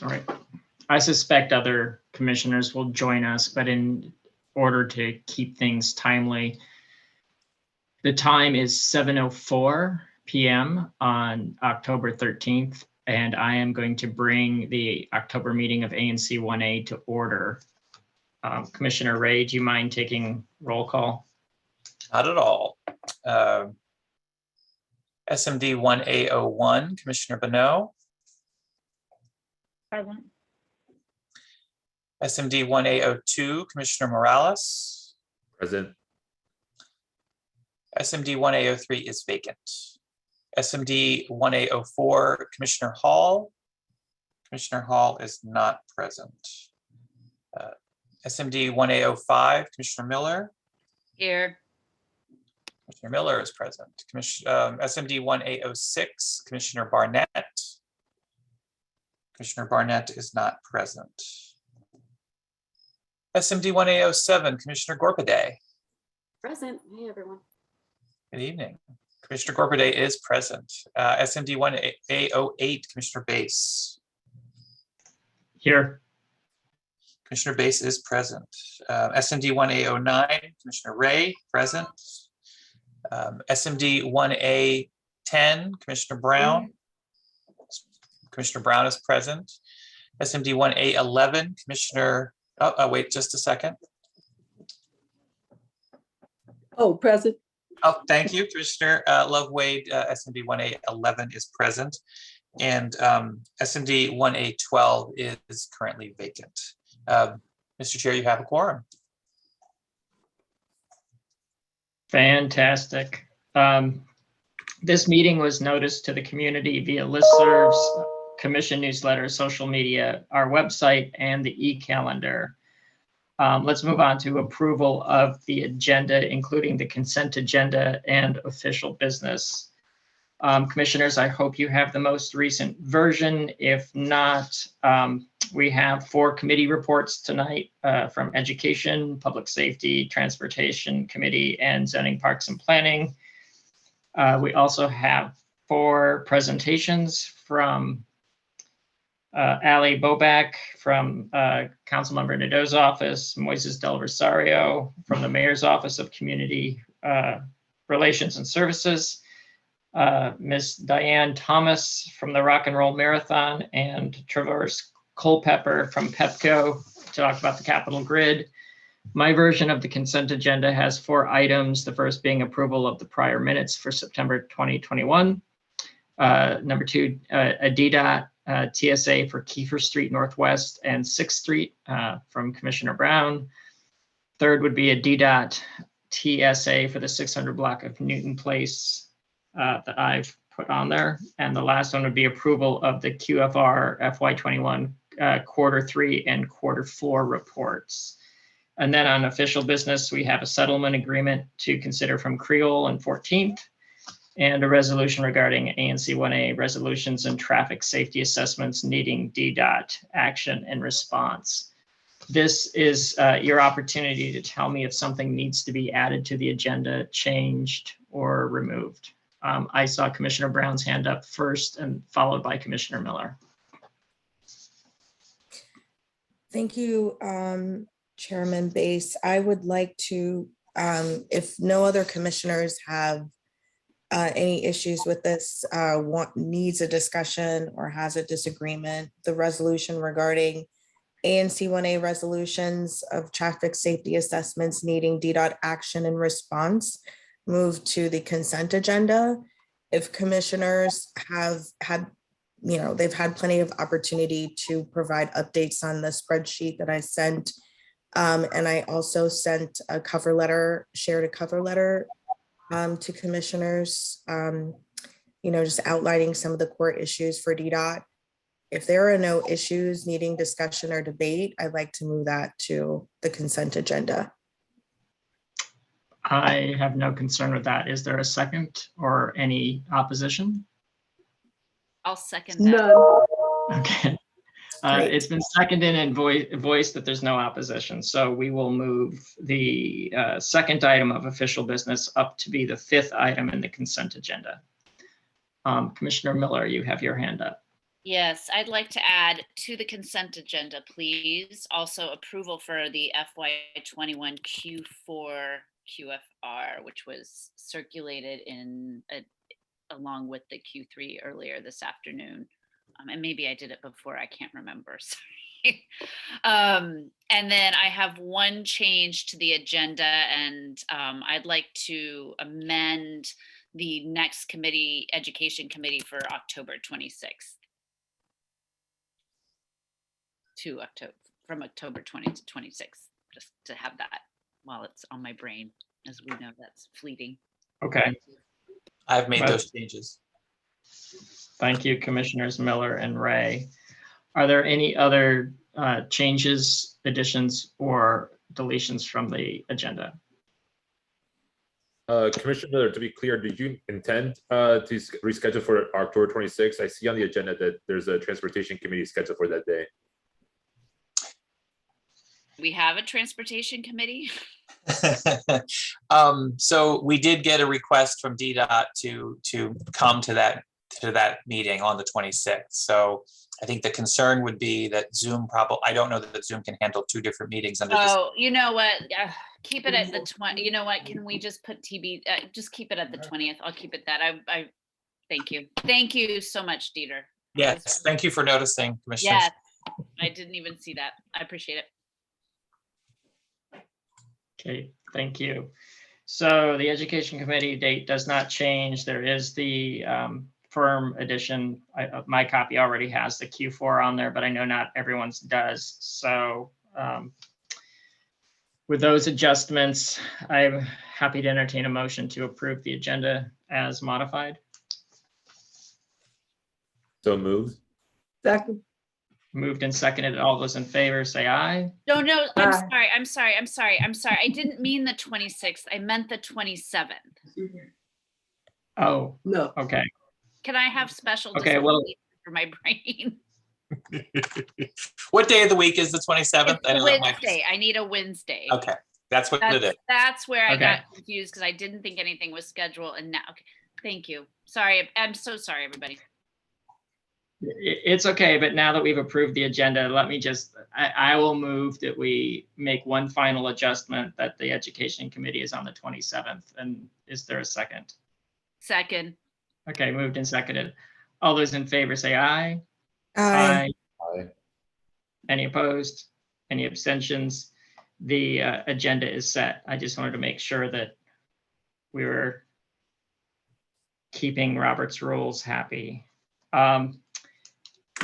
All right. I suspect other commissioners will join us, but in order to keep things timely, the time is 7:04 p.m. on October 13th, and I am going to bring the October meeting of ANC 1A to order. Commissioner Ray, do you mind taking roll call? Not at all. SMD 1A01, Commissioner Bonneau. Present. SMD 1A02, Commissioner Morales. Present. SMD 1A03 is vacant. SMD 1A04, Commissioner Hall. Commissioner Hall is not present. SMD 1A05, Commissioner Miller. Here. Commissioner Miller is present. SMD 1A06, Commissioner Barnett. Commissioner Barnett is not present. SMD 1A07, Commissioner Gorpaday. Present. Hey, everyone. Good evening. Commissioner Gorpaday is present. SMD 1A08, Commissioner Bass. Here. Commissioner Bass is present. SMD 1A09, Commissioner Ray, present. SMD 1A10, Commissioner Brown. Commissioner Brown is present. SMD 1A11, Commissioner, wait just a second. Oh, present. Oh, thank you, Commissioner Love Wade. SMD 1A11 is present. And SMD 1A12 is currently vacant. Mr. Chair, you have a quorum. Fantastic. This meeting was noticed to the community via listservs, commission newsletter, social media, our website, and the e-calendar. Let's move on to approval of the agenda, including the consent agenda and official business. Commissioners, I hope you have the most recent version. If not, we have 4 committee reports tonight from Education, Public Safety, Transportation Committee, and Zoning, Parks, and Planning. We also have 4 presentations from Ali Bobak from Councilmember Nadeau's office, Moises Del Rosario from the Mayor's Office of Community Relations and Services, Ms. Diane Thomas from the Rock and Roll Marathon, and Traverse Culpepper from PEPCO to talk about the Capital Grid. My version of the consent agenda has 4 items, the first being approval of the prior minutes for September 2021. Number 2, a DDOT TSA for Kiefer Street Northwest and 6th Street from Commissioner Brown. Third would be a DDOT TSA for the 600 block of Newton Place that I've put on there. And the last one would be approval of the QFR FY21 quarter 3 and quarter 4 reports. And then on official business, we have a settlement agreement to consider from Creole and 14th, and a resolution regarding ANC 1A resolutions and traffic safety assessments needing DDOT action and response. This is your opportunity to tell me if something needs to be added to the agenda, changed, or removed. I saw Commissioner Brown's hand up first and followed by Commissioner Miller. Thank you, Chairman Bass. I would like to, if no other commissioners have any issues with this, needs a discussion or has a disagreement, the resolution regarding ANC 1A resolutions of traffic safety assessments needing DDOT action and response move to the consent agenda. If commissioners have had, they've had plenty of opportunity to provide updates on the spreadsheet that I sent. And I also sent a cover letter, shared a cover letter to commissioners, just outlining some of the core issues for DDOT. If there are no issues needing discussion or debate, I'd like to move that to the consent agenda. I have no concern with that. Is there a second or any opposition? I'll second that. None. Okay. It's been seconded and voiced that there's no opposition. So we will move the second item of official business up to be the 5th item in the consent agenda. Commissioner Miller, you have your hand up. Yes, I'd like to add to the consent agenda, please. Also approval for the FY21 Q4 QFR, which was circulated along with the Q3 earlier this afternoon. And maybe I did it before, I can't remember, sorry. And then I have one change to the agenda, and I'd like to amend the next committee, Education Committee, for October 26th. To October, from October 20 to 26, just to have that while it's on my brain, as we know that's fleeting. Okay, I've made Well- those changes. thank you, Commissioners Miller and Ray. Are there any other changes, additions, or deletions from the agenda? Commissioner Miller, to be clear, did you intend to reschedule for October 26th? I see on the agenda that there's a transportation committee scheduled for that day. We have a transportation committee. So we did get a request from DDOT to come to that meeting on the 26th. So I think the concern would be that Zoom I don't know that Zoom can handle two different meetings under this. Oh, you know what? Keep it at the 20. You know what? Can we just put just keep it at the 20th? I'll keep it that. I thank you. Thank you so much, Dieter. Yes, thank you for noticing, Commissioner. Yes, I didn't even see that. I appreciate it. Okay, thank you. So the Education Committee date does not change. There is the firm edition. My copy already has the Q4 on there, but I know not everyone's does. So with those adjustments, I'm happy to entertain a motion to approve the agenda as modified. So moved. Second. Moved and seconded. All those in favor say aye. No, I'm Aye. sorry. I didn't mean the 26th. I meant the 27th. Oh, No. okay. Can I have special Okay, well- dispensation for my brain? What day of the week is the 27th? It's I know that might be- Wednesday. I need a Wednesday. Okay, that's what it is. That's where I Okay. got confused because I didn't think anything was scheduled, and now, okay, thank you. Sorry, I'm so sorry, everybody. It's okay, but now that we've approved the agenda, let me just, I will move that we make one final adjustment that the Education Committee is on the 27th. And is there a second? Second, Okay, moved and seconded. All those in favor say aye. Aye. Aye. Any opposed? Any abstentions? The agenda is set. I just wanted to make sure that we were keeping Robert's rules happy.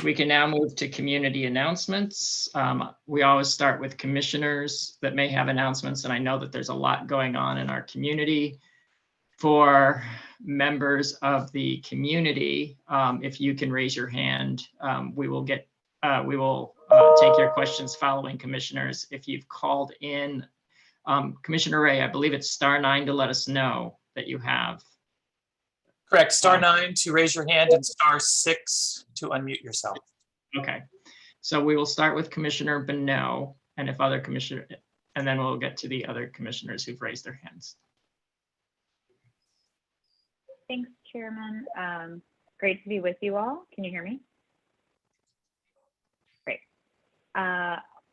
We can now move to community announcements. We always start with commissioners that may have announcements, and I know that there's a lot going on in our community. For members of the community, if you can raise your hand, we will take your questions following commissioners. If you've called in, Commissioner Ray, I believe it's *9 to let us know that you have. Correct, *9 to raise your hand and *6 to unmute yourself. Okay, so we will start with Commissioner Bonneau, and if other commissioner, and then we'll get to the other commissioners who've raised their hands. Thanks, Chairman. Great to be with you all. Can you hear me? Great.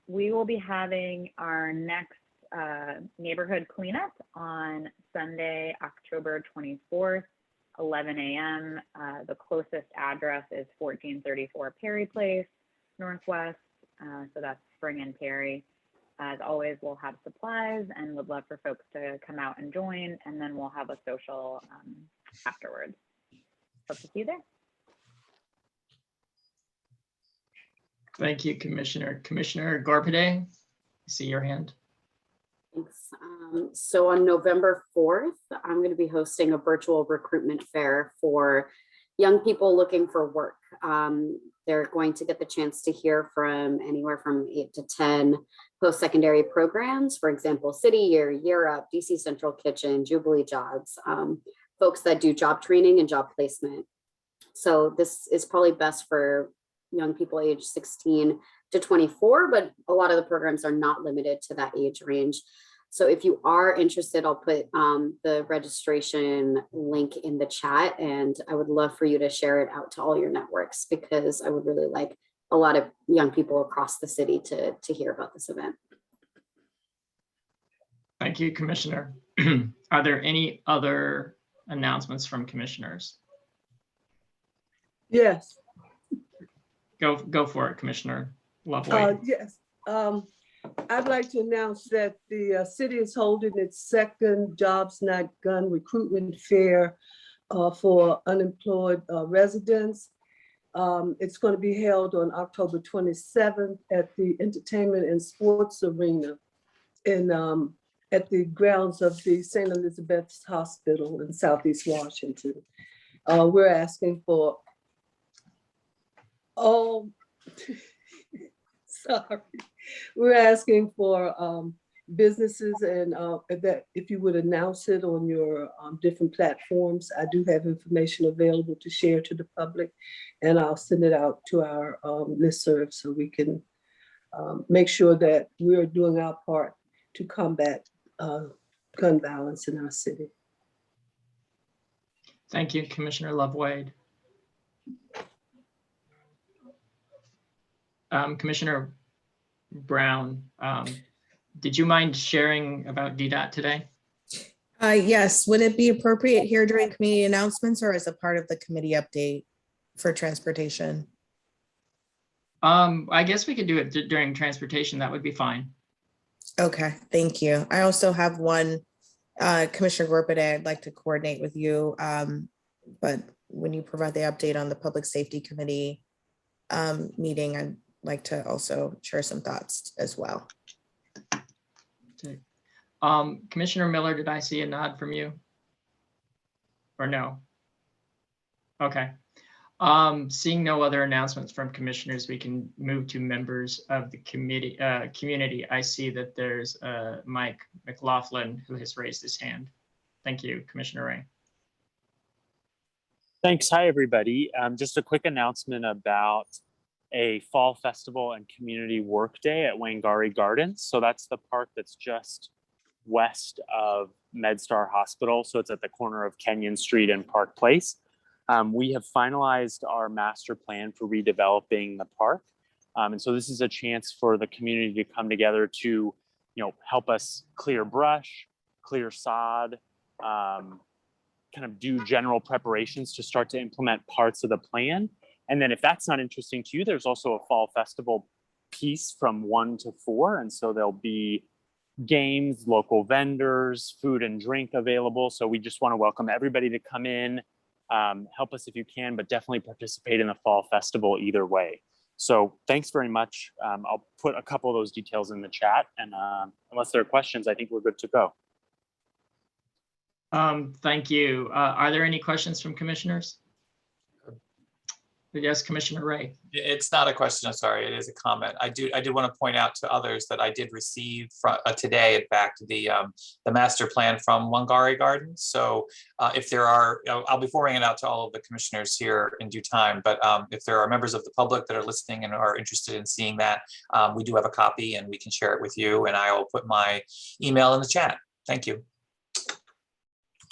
We will be having our next neighborhood cleanup on Sunday, October 24th, 11 a.m. The closest address is 1434 Perry Place, Northwest. So that's Spring and Perry. As always, we'll have supplies and would love for folks to come out and join, and then we'll have a social afterwards. Hope to see you there. Thank you, Commissioner. Commissioner Gorpade, I see your hand. Thanks. So on November 4th, I'm going to be hosting a virtual recruitment fair for young people looking for work. They're going to get the chance to hear from anywhere from 8 to 10 post-secondary programs, for example, City Year, Year Up, DC Central Kitchen, Jubilee Jobs, folks that do job training and job placement. So this is probably best for young people age 16 to 24, but a lot of the programs are not limited to that age range. So if you are interested, I'll put the registration link in the chat, and I would love for you to share it out to all your networks, because I would really like a lot of young people across the city to hear about this event. Thank you, Commissioner. Are there any other announcements from commissioners? Yes, Go for it, Commissioner Lovely. yes. I'd like to announce that the city is holding its second Jobs Not Gun recruitment fair for unemployed residents. It's going to be held on October 27th at the Entertainment and Sports Arena at the grounds of the St. Elizabeth's Hospital in Southeast Washington. We're asking for sorry. We're asking for businesses and that if you would announce it on your different platforms. I do have information available to share to the public, and I'll send it out to our listserv so we can make sure that we're doing our part to combat gun violence in our city. Thank you, Commissioner Love-Wade. Commissioner Brown, did you mind sharing about DDOT today? Yes, would it be appropriate here during community announcements or as a part of the committee update for transportation? I guess we could do it during transportation. That would be fine. Okay, thank you. I also have one, Commissioner Gorpade, I'd like to coordinate with you. But when you provide the update on the Public Safety Committee meeting, I'd like to also share some thoughts as well. Okay. Commissioner Miller, did I see a nod from you? Or no? Okay. Seeing no other announcements from commissioners, we can move to members of the committee community. I see that there's Mike McLaughlin who has raised his hand. Thank you, Commissioner Ray. Thanks. Hi, everybody. Just a quick announcement about a fall festival and community work day at Wangari Gardens. So that's the park that's just west of MedStar Hospital. So it's at the corner of Kenyon Street and Park Place. We have finalized our master plan for redeveloping the park. And so this is a chance for the community to come together to, help us clear brush, clear sod, kind of do general preparations to start to implement parts of the plan. And then if that's not interesting to you, there's also a fall festival piece from 1 to 4. And so there'll be games, local vendors, food and drink available. So we just want to welcome everybody to come in. Help us if you can, but definitely participate in the fall festival either way. So thanks very much. I'll put a couple of those details in the chat, and unless there are questions, I think we're good to go. Thank you. Are there any questions from commissioners? Yes, Commissioner Ray. It's not a question, I'm sorry, it is a comment. I did want to point out to others that I did receive today, in fact, the master plan from Wangari Gardens. So if there are, I'll be forwarding it out to all of the commissioners here in due time, but if there are members of the public that are listening and are interested in seeing that, we do have a copy and we can share it with you, and I will put my email in the chat. Thank you.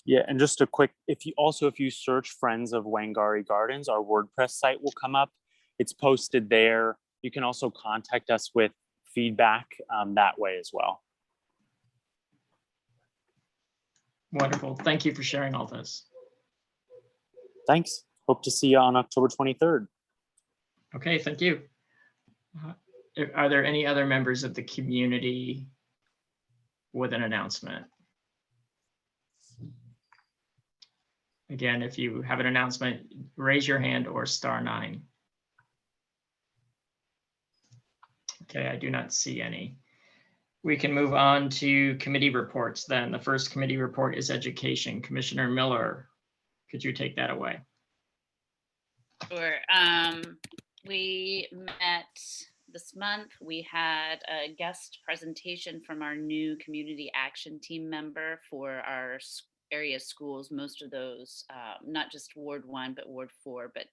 Yeah, and just a quick, if you search Friends of Wangari Gardens, our WordPress site will come up. It's posted there. You can also contact us with feedback that way as well. Wonderful. Thank you for sharing all this. Thanks. Hope to see you on October 23rd. Okay, thank you. Are there any other members of the community with an announcement? Again, if you have an announcement, raise your hand or *9. Okay, I do not see any. We can move on to committee reports then. The first committee report is education. Commissioner Miller, could you take that away? Sure. We met this month. We had a guest presentation from our new community action team member for our area schools, most of those, not just Ward 1, but Ward 4, but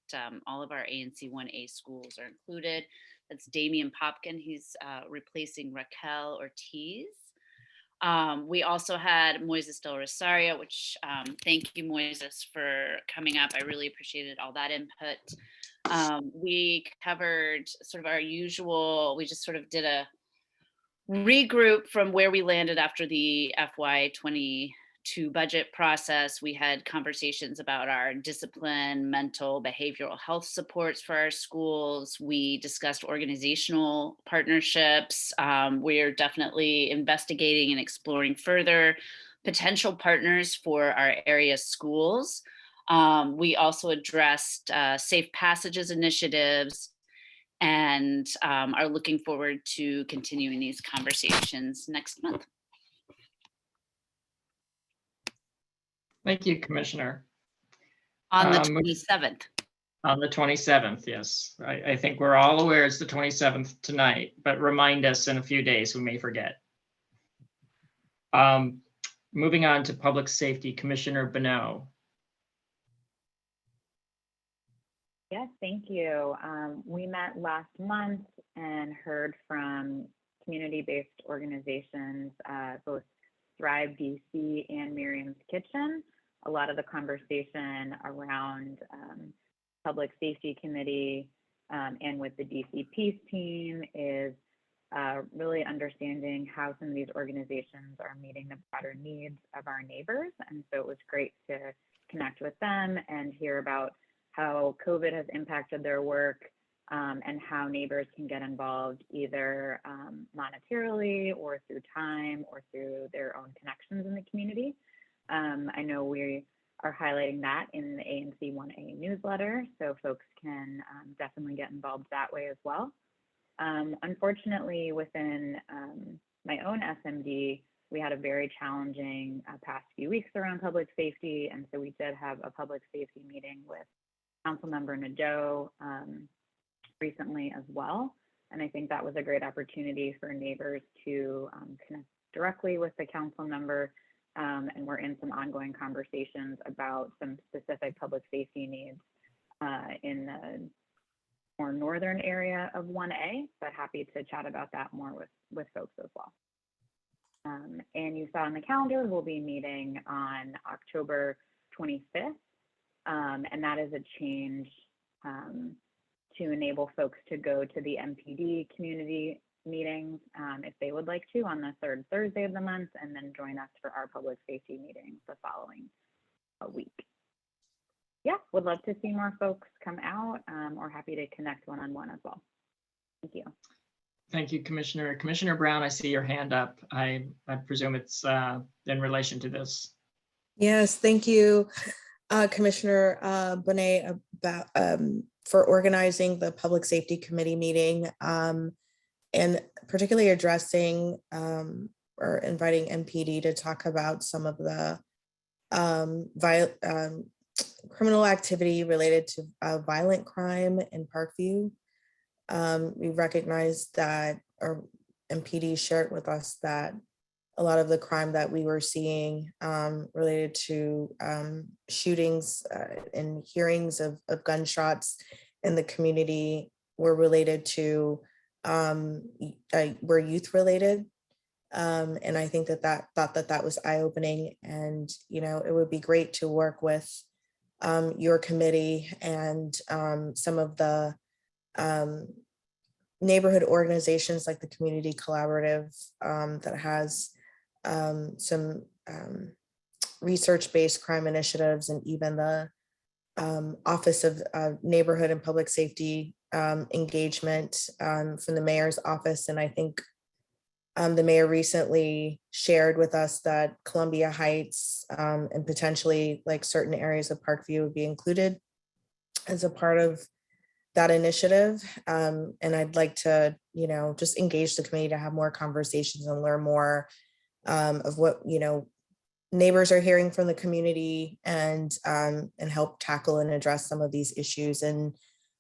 all of our ANC 1A schools are included. That's Damian Popkin. He's replacing Raquel Ortiz. We also had Moises del Rosario, which thank you, Moises, for coming up. I really appreciated all that input. We covered sort of our usual, we just sort of did a regroup from where we landed after the FY22 budget process. We had conversations about our discipline, mental, behavioral health supports for our schools. We discussed organizational partnerships. We're definitely investigating and exploring further potential partners for our area schools. We also addressed safe passages initiatives, and are looking forward to continuing these conversations next month. Thank you, Commissioner. On the Um, 27th. On the 27th, yes. I think we're all aware it's the 27th tonight, but remind us in a few days, we may forget. Moving on to Public Safety, Commissioner Bonneau. Yes, thank you. We met last month and heard from community-based organizations, both Thrive DC and Miriam's Kitchen. A lot of the conversation around Public Safety Committee and with the DC Peace team is really understanding how some of these organizations are meeting the broader needs of our neighbors. And so it was great to connect with them and hear about how COVID has impacted their work and how neighbors can get involved either monetarily or through time or through their own connections in the community. I know we are highlighting that in the ANC 1A newsletter, so folks can definitely get involved that way as well. Unfortunately, within my own SMD, we had a very challenging past few weeks around public safety, and so we did have a public safety meeting with Councilmember Nadeau recently as well. And I think that was a great opportunity for neighbors to connect directly with the council member. And we're in some ongoing conversations about some specific public safety needs in the more northern area of 1A, but happy to chat about that more with folks as well. And you saw on the calendar, we'll be meeting on October 25th. And that is a change to enable folks to go to the MPD community meetings if they would like to on the third Thursday of the month, and then join us for our public safety meetings the following week. Yeah, would love to see more folks come out or happy to connect one-on-one as well. Thank you. Thank you, Commissioner. Commissioner Brown, I see your hand up. I presume it's in relation to this. Yes, thank you, Commissioner Bonnet, about for organizing the Public Safety Committee meeting and particularly addressing or inviting MPD to talk about some of the criminal activity related to violent crime in Parkview. We recognize that, or MPD shared with us that a lot of the crime that we were seeing related to shootings and hearings of gunshots in the community were related to, were youth related. And I think that was eye-opening, and it would be great to work with your committee and some of the neighborhood organizations like the Community Collaborative that has some research-based crime initiatives, and even the Office of Neighborhood and Public Safety engagement from the mayor's office. And I think the mayor recently shared with us that Columbia Heights and potentially like certain areas of Parkview would be included as a part of that initiative. And I'd like to, just engage the committee to have more conversations and learn more of what, neighbors are hearing from the community, and help tackle and address some of these issues, and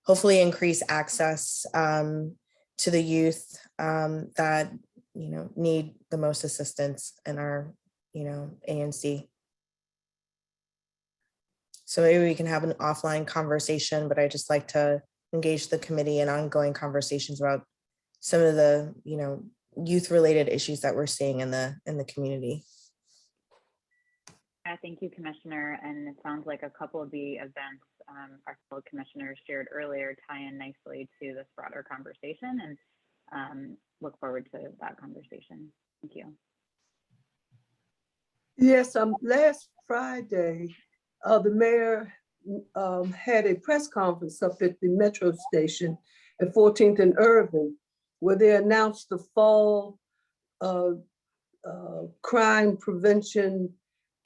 hopefully increase access to the youth that, need the most assistance in our, ANC. So maybe we can have an offline conversation, but I just like to engage the committee in ongoing conversations about some of the, youth-related issues that we're seeing in the community. Thank you, Commissioner. And it sounds like a couple of the events our fellow commissioners shared earlier tie in nicely to this broader conversation, and look forward to that conversation. Thank you. Yes, last Friday, the mayor had a press conference up at the metro station at 14th and Irving, where they announced the fall crime prevention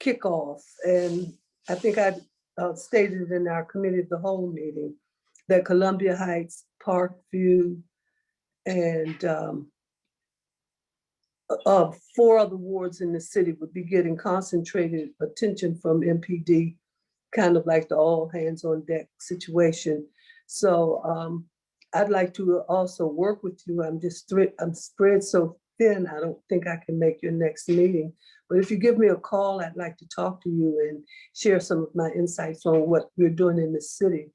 kickoff. And I think I stated in our committee of the whole meeting that Columbia Heights, Parkview, and 4 other wards in the city would be getting concentrated attention from MPD, kind of like the all hands on deck situation. So I'd like to also work with you. I'm spread so thin, I don't think I can make your next meeting. But if you give me a call, I'd like to talk to you and share some of my insights on what we're doing in the city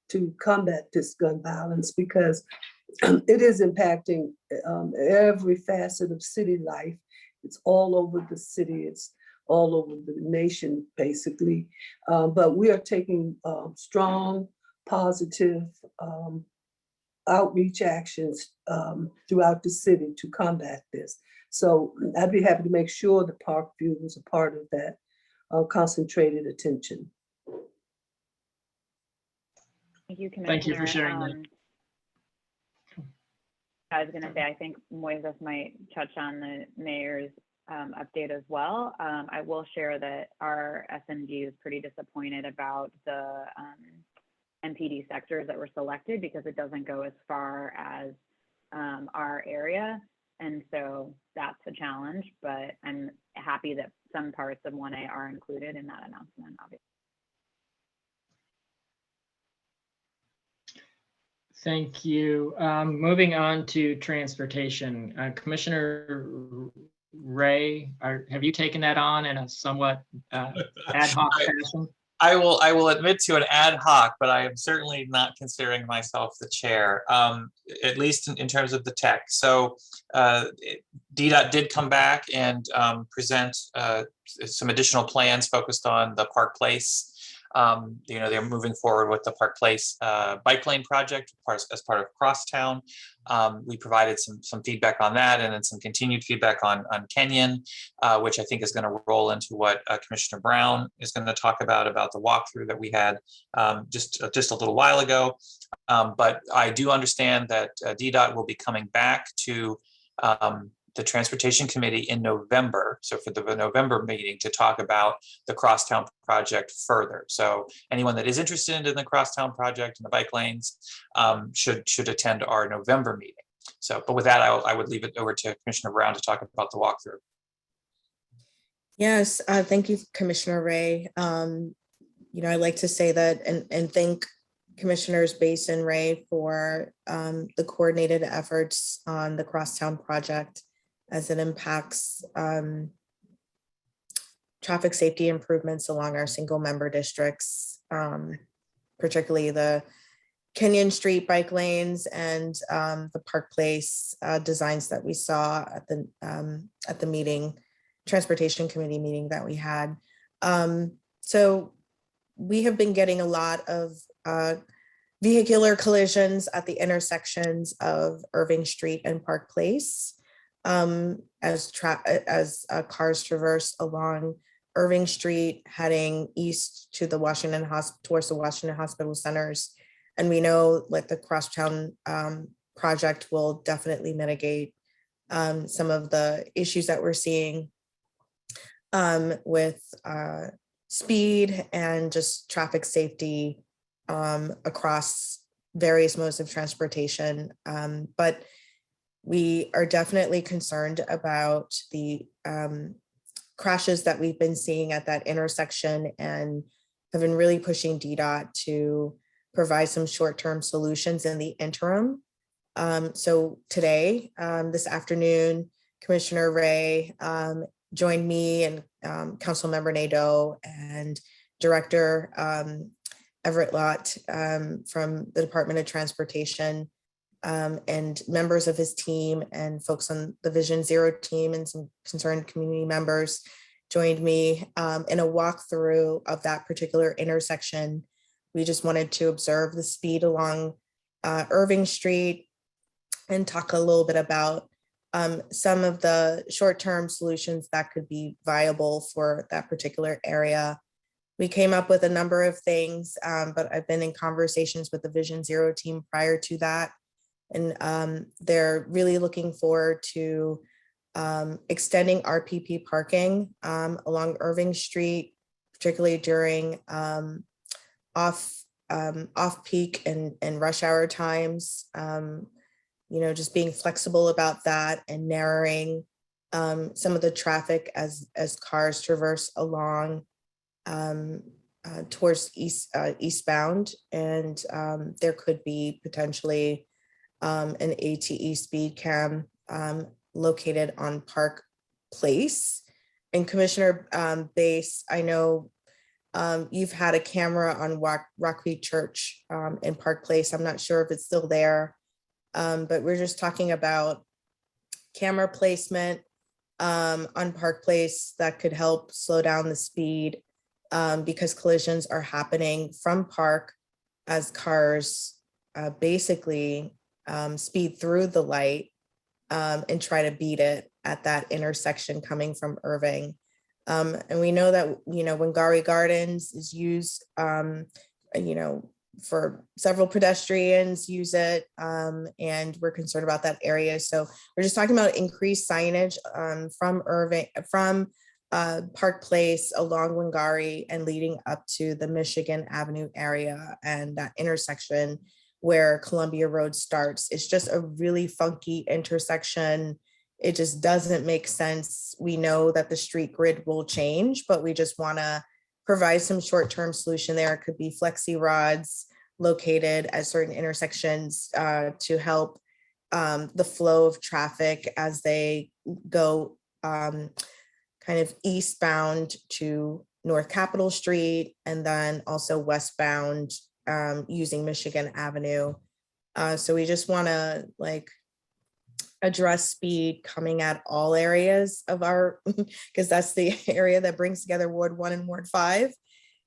to combat this gun violence, because it is impacting every facet of city life. It's all over the city. It's all over the nation, basically. But we are taking strong, positive outreach actions throughout the city to combat this. So I'd be happy to make sure that Parkview was a part of that concentrated attention. Thank you, Commissioner. Thank you for sharing that. I was going to say, I think Moises might touch on the mayor's update as well. I will share that our SMG is pretty disappointed about the MPD sectors that were selected, because it doesn't go as far as our area. And so that's a challenge, but I'm happy that some parts of 1A are included in that announcement, obviously. Thank you. Moving on to transportation. Commissioner Ray, have you taken that on in a somewhat ad hoc fashion? I will admit to an ad hoc, but I am certainly not considering myself the chair, at least in terms of the tech. So DDOT did come back and present some additional plans focused on the Park Place. They're moving forward with the Park Place bike lane project as part of Crosstown. We provided some feedback on that, and then some continued feedback on Kenyon, which I think is going to roll into what Commissioner Brown is going to talk about the walkthrough that we had just a little while ago. But I do understand that DDOT will be coming back to the Transportation Committee in November, so for the November meeting, to talk about the Crosstown project further. So anyone that is interested in the Crosstown project and the bike lanes should attend our November meeting. So, but with that, I would leave it over to Commissioner Brown to talk about the walkthrough. Yes, thank you, Commissioner Ray. I'd like to say that and thank Commissioners Bass and Ray for the coordinated efforts on the Crosstown project as it impacts traffic safety improvements along our single member districts, particularly the Kenyon Street bike lanes and the Park Place designs that we saw at the meeting, Transportation Committee meeting that we had. So we have been getting a lot of vehicular collisions at the intersections of Irving Street and Park Place as cars traverse along Irving Street heading east to the towards the Washington Hospital Centers. And we know like the Crosstown project will definitely mitigate some of the issues that we're seeing with speed and just traffic safety across various modes of transportation. But we are definitely concerned about the crashes that we've been seeing at that intersection, and have been really pushing DDOT to provide some short-term solutions in the interim. So today, this afternoon, Commissioner Ray joined me and Councilmember Nadeau and Director Everett Lott from the Department of Transportation and members of his team and folks on the Vision Zero team and some concerned community members joined me in a walkthrough of that particular intersection. We just wanted to observe the speed along Irving Street and talk a little bit about some of the short-term solutions that could be viable for that particular area. We came up with a number of things, but I've been in conversations with the Vision Zero team prior to that. And they're really looking forward to extending RPP parking along Irving Street, particularly during off-peak and rush hour times. Just being flexible about that and narrowing some of the traffic as cars traverse along towards eastbound. And there could be potentially an ATE speed cam located on Park Place. And Commissioner Bass, I know you've had a camera on Rockweed Church in Park Place. I'm not sure if it's still there, but we're just talking about camera placement on Park Place that could help slow down the speed because collisions are happening from Park as cars basically speed through the light and try to beat it at that intersection coming from Irving. And we know that, Wangari Gardens is used, for several pedestrians use it, and we're concerned about that area. So we're just talking about increased signage from Park Place along Wangari and leading up to the Michigan Avenue area and that intersection where Columbia Road starts. It's just a really funky intersection. It just doesn't make sense. We know that the street grid will change, but we just want to provide some short-term solution there. It could be flexi rods located at certain intersections to help the flow of traffic as they go kind of eastbound to North Capitol Street and then also westbound using Michigan Avenue. So we just want to address speed coming at all areas of our, because that's the area that brings together Ward 1 and Ward 5.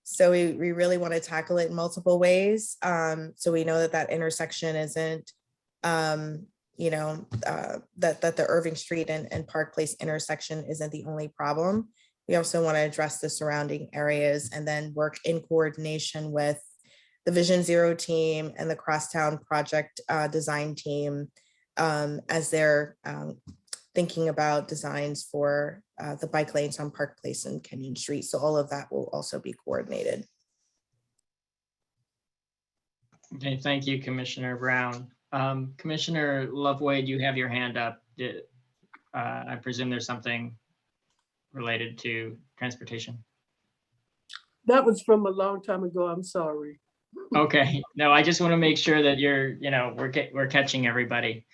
So we really want to tackle it in multiple ways. So we know that intersection isn't, that the Irving Street and Park Place intersection isn't the only problem. We also want to address the surrounding areas and then work in coordination with the Vision Zero team and the Crosstown Project design team as they're thinking about designs for the bike lanes on Park Place and Kenyon Street. So all of that will also be coordinated. Okay, thank you, Commissioner Brown. Commissioner Lovewade, you have your hand up. I presume there's something related to transportation. That was from a long time ago. I'm sorry. Okay, no, I just want to make sure that we're catching everybody.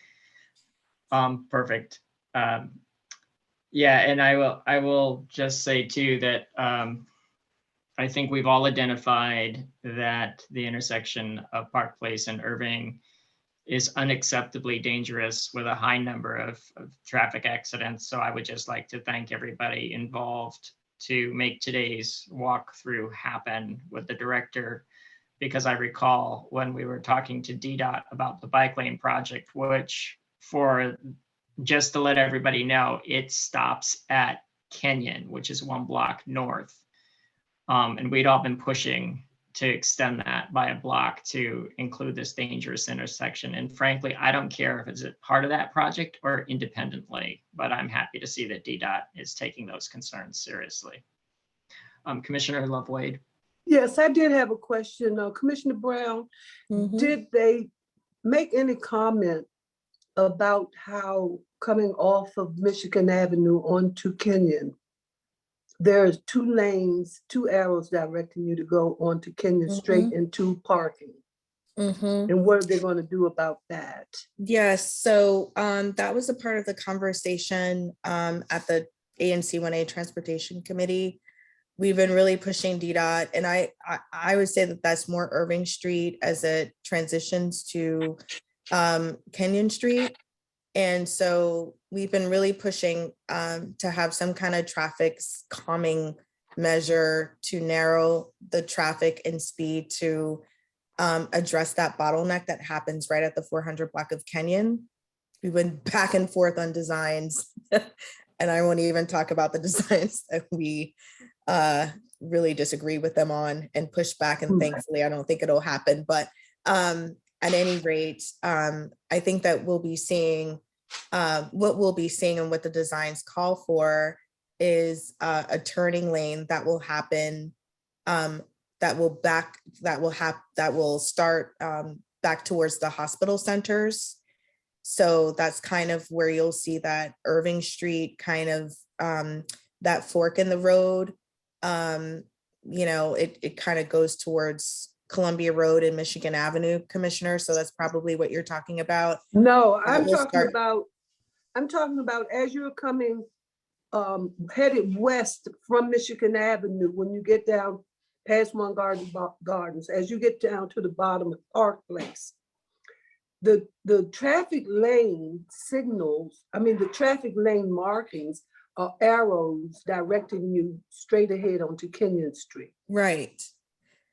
Perfect. Yeah, and I will just say too that I think we've all identified that the intersection of Park Place and Irving is unacceptably dangerous with a high number of traffic accidents. So I would just like to thank everybody involved to make today's walkthrough happen with the director, because I recall when we were talking to DDOT about the bike lane project, which just to let everybody know, it stops at Kenyon, which is 1 block north. And we'd all been pushing to extend that by a block to include this dangerous intersection. And frankly, I don't care if it's a part of that project or independently, but I'm happy to see that DDOT is taking those concerns seriously. Commissioner Lovewade. Yes, I did have a question. Commissioner Brown, did they make any comment about how coming off of Michigan Avenue onto Kenyon, there's 2 lanes, 2 arrows directing you to go onto Kenyon straight into parking? And what are they going to do about that? Yes, so that was a part of the conversation at the ANC 1A Transportation Committee. We've been really pushing DDOT, and I would say that that's more Irving Street as it transitions to Kenyon Street. And so we've been really pushing to have some kind of traffic calming measure to narrow the traffic and speed to address that bottleneck that happens right at the 400 block of Kenyon. We went back and forth on designs, and I won't even talk about the designs that we really disagree with them on and push back. And thankfully, I don't think it'll happen. But at any rate, I think that we'll be seeing what we'll be seeing and what the designs call for is a turning lane that will happen that will start back towards the hospital centers. So that's kind of where you'll see that Irving Street kind of that fork in the road. You know, it kind of goes towards Columbia Road and Michigan Avenue, Commissioner. So that's probably what you're talking about. No, I'm talking about as you're coming headed west from Michigan Avenue, when you get down past One Garden Gardens, as you get down to the bottom of Park Place, the traffic lane signals, the traffic lane markings are arrows directing you straight ahead onto Kenyon Street. Right.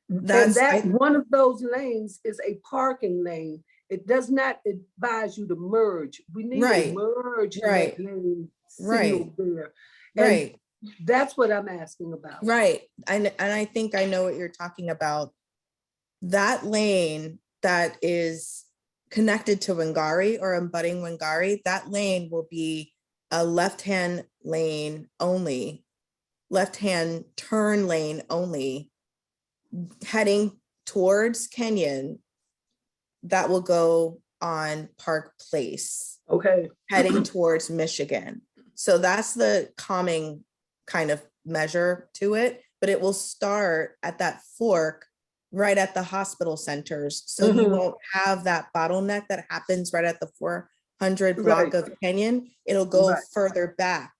One of those lanes is a parking lane. It does not advise you to merge. We need to merge that lane signal there. And that's what I'm asking about. Right. And I think I know what you're talking about. That lane that is connected to Wangari or abutting Wangari, that lane will be a left-hand lane only, left-hand turn lane only, heading towards Kenyon. That will go on Park Place. Okay. Heading towards Michigan. So that's the calming kind of measure to it, but it will start at that fork right at the hospital centers. So you won't have that bottleneck that happens right at the 400 block of Kenyon. It'll go further back.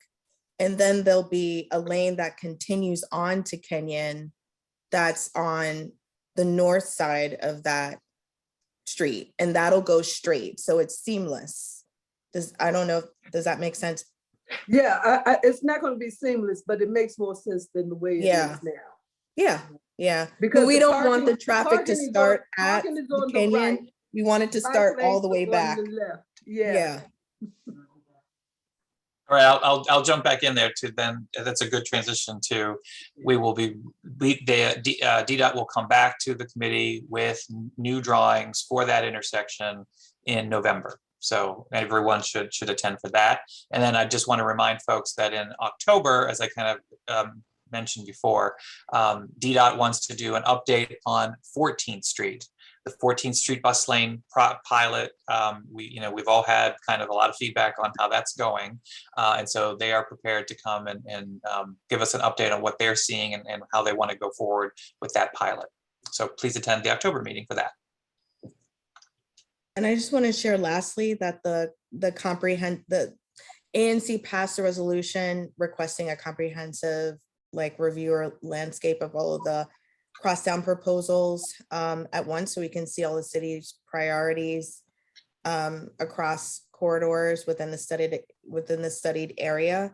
And then there'll be a lane that continues on to Kenyon that's on the north side of that street, and that'll go straight. So it's seamless. I don't know, does that make sense? Yeah, it's not going to be seamless, but it makes more sense than the way it is now. Yeah. Because we don't want the traffic to start at the Kenyon. We want it to start all the way back. Yeah. All right, I'll jump back in there too. Then that's a good transition to. DDOT will come back to the committee with new drawings for that intersection in November. So everyone should attend for that. And then I just want to remind folks that in October, as I kind of mentioned before, DDOT wants to do an update on 14th Street. The 14th Street bus lane pilot, we've all had kind of a lot of feedback on how that's going. And so they are prepared to come and give us an update on what they're seeing and how they want to go forward with that pilot. So please attend the October meeting for that. And I just want to share lastly that the ANC passed a resolution requesting a comprehensive review or landscape of all of the crosstown proposals at once, so we can see all the city's priorities across corridors within the studied area.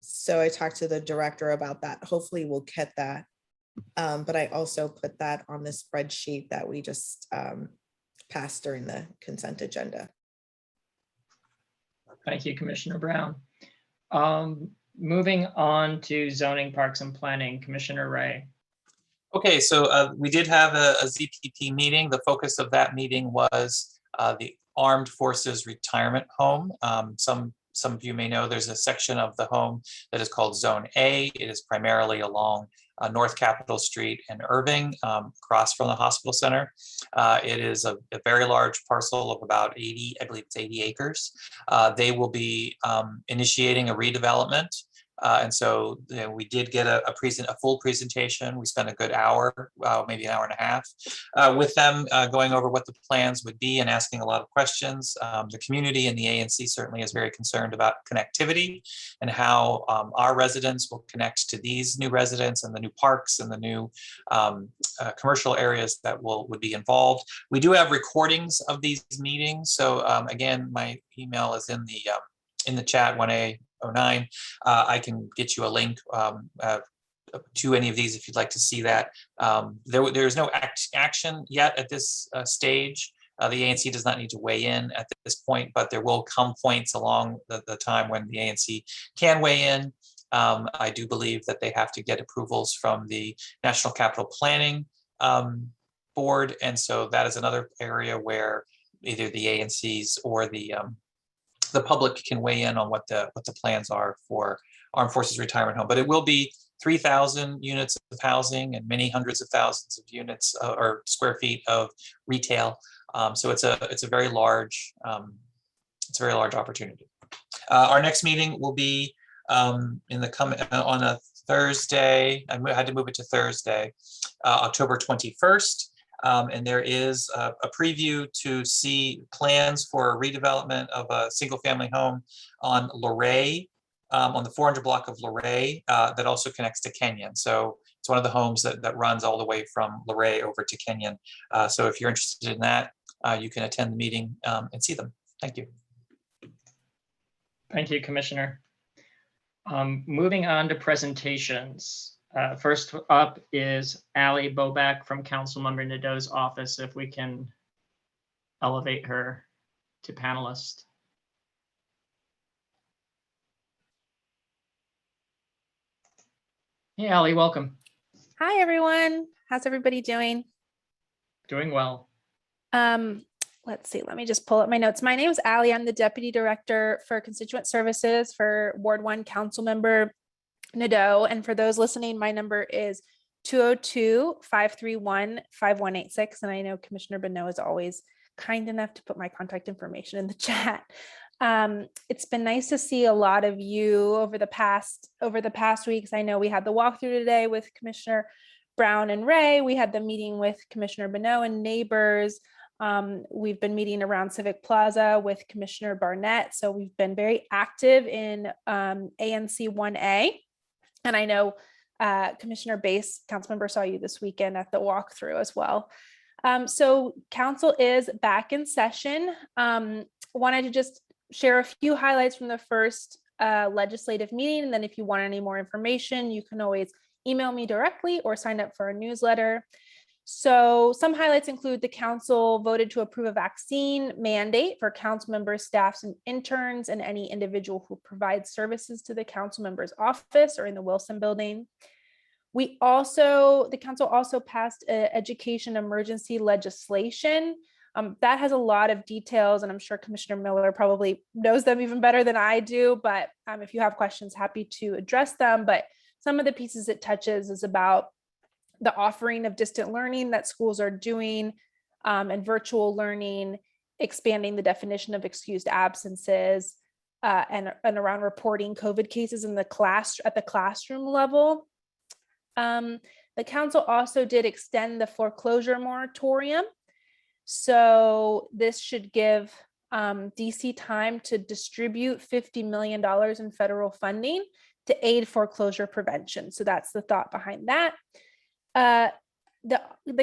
So I talked to the director about that. Hopefully we'll get that. But I also put that on the spreadsheet that we just passed during the consent agenda. Thank you, Commissioner Brown. Moving on to zoning, parks and planning, Commissioner Ray. Okay, so we did have a ZPP meeting. The focus of that meeting was the Armed Forces Retirement Home. Some of you may know there's a section of the home that is called Zone A. It is primarily along North Capitol Street and Irving, across from the hospital center. It is a very large parcel of about 80, I believe it's 80 acres. They will be initiating a redevelopment And so we did get a full presentation. We spent a good hour, maybe an hour and a half with them going over what the plans would be and asking a lot of questions. The community and the ANC certainly is very concerned about connectivity and how our residents will connect to these new residents and the new parks and the new commercial areas that would be involved. We do have recordings of these meetings. So again, my email is in the chat 1A09. I can get you a link to any of these if you'd like to see that. There's no action yet at this stage. The ANC does not need to weigh in at this point, but there will come points along the time when the ANC can weigh in. I do believe that they have to get approvals from the National Capital Planning Board. And so that is another area where either the ANCs or the public can weigh in on what the plans are for Armed Forces Retirement Home. But it will be 3,000 units of housing and many hundreds of thousands of units or square feet of retail. So it's a very large opportunity. Our next meeting will be on a Thursday. I had to move it to Thursday, October 21st. And there is a preview to see plans for redevelopment of a single family home on Luray, on the 400 block of Luray that also connects to Kenyon. So it's one of the homes that runs all the way from Luray over to Kenyon. So if you're interested in that, you can attend the meeting and see them. Thank you. Thank you, Commissioner. Moving on to presentations. First up is Ali Bobak from Councilmember Nadeau's office, if we can elevate her to panelist. Hey, Ali, welcome. Hi, everyone. How's everybody doing? Doing well. Let's see, let me just pull up my notes. My name is Ali. I'm the Deputy Director for Constituent Services for Ward 1 Councilmember Nadeau. And for those listening, my number is 202-531-5186. And I know Commissioner Bonneau is always kind enough to put my contact information in the chat. It's been nice to see a lot of you over the past weeks. I know we had the walkthrough today with Commissioner Brown and Ray. We had the meeting with Commissioner Bonneau and neighbors. We've been meeting around Civic Plaza with Commissioner Barnett. So we've been very active in ANC 1A. And I know Commissioner Bass, Councilmember, saw you this weekend at the walkthrough as well. So council is back in session. Wanted to just share a few highlights from the first legislative meeting. And then if you want any more information, you can always email me directly or sign up for a newsletter. So some highlights include the council voted to approve a vaccine mandate for council members, staffs, and interns, and any individual who provides services to the council member's office or in the Wilson building. The council also passed education emergency legislation. That has a lot of details, and I'm sure Commissioner Miller probably knows them even better than I do, but if you have questions, happy to address them. But some of the pieces it touches is about the offering of distant learning that schools are doing and virtual learning, expanding the definition of excused absences and around reporting COVID cases in at the classroom level. The council also did extend the foreclosure moratorium. So this should give DC time to distribute $50 million in federal funding to aid foreclosure prevention. So that's the thought behind that. The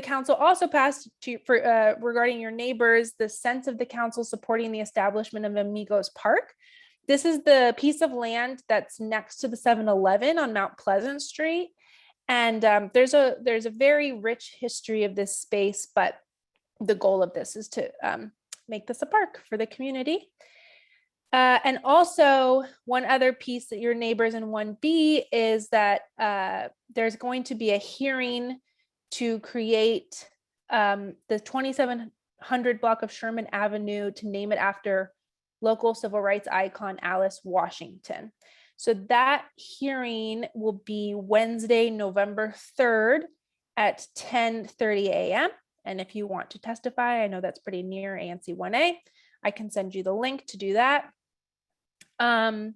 council also passed regarding your neighbors, the sense of the council supporting the establishment of Amigos Park. This is the piece of land that's next to the 7-Eleven on Mount Pleasant Street. And there's a very rich history of this space, but the goal of this is to make this a park for the community. And also one other piece that your neighbors in 1B is that there's going to be a hearing to create the 2700 block of Sherman Avenue to name it after local civil rights icon Alice Washington. So that hearing will be Wednesday, November 3rd at 10:30 a.m. And if you want to testify, I know that's pretty near ANC 1A, I can send you the link to do that. I'm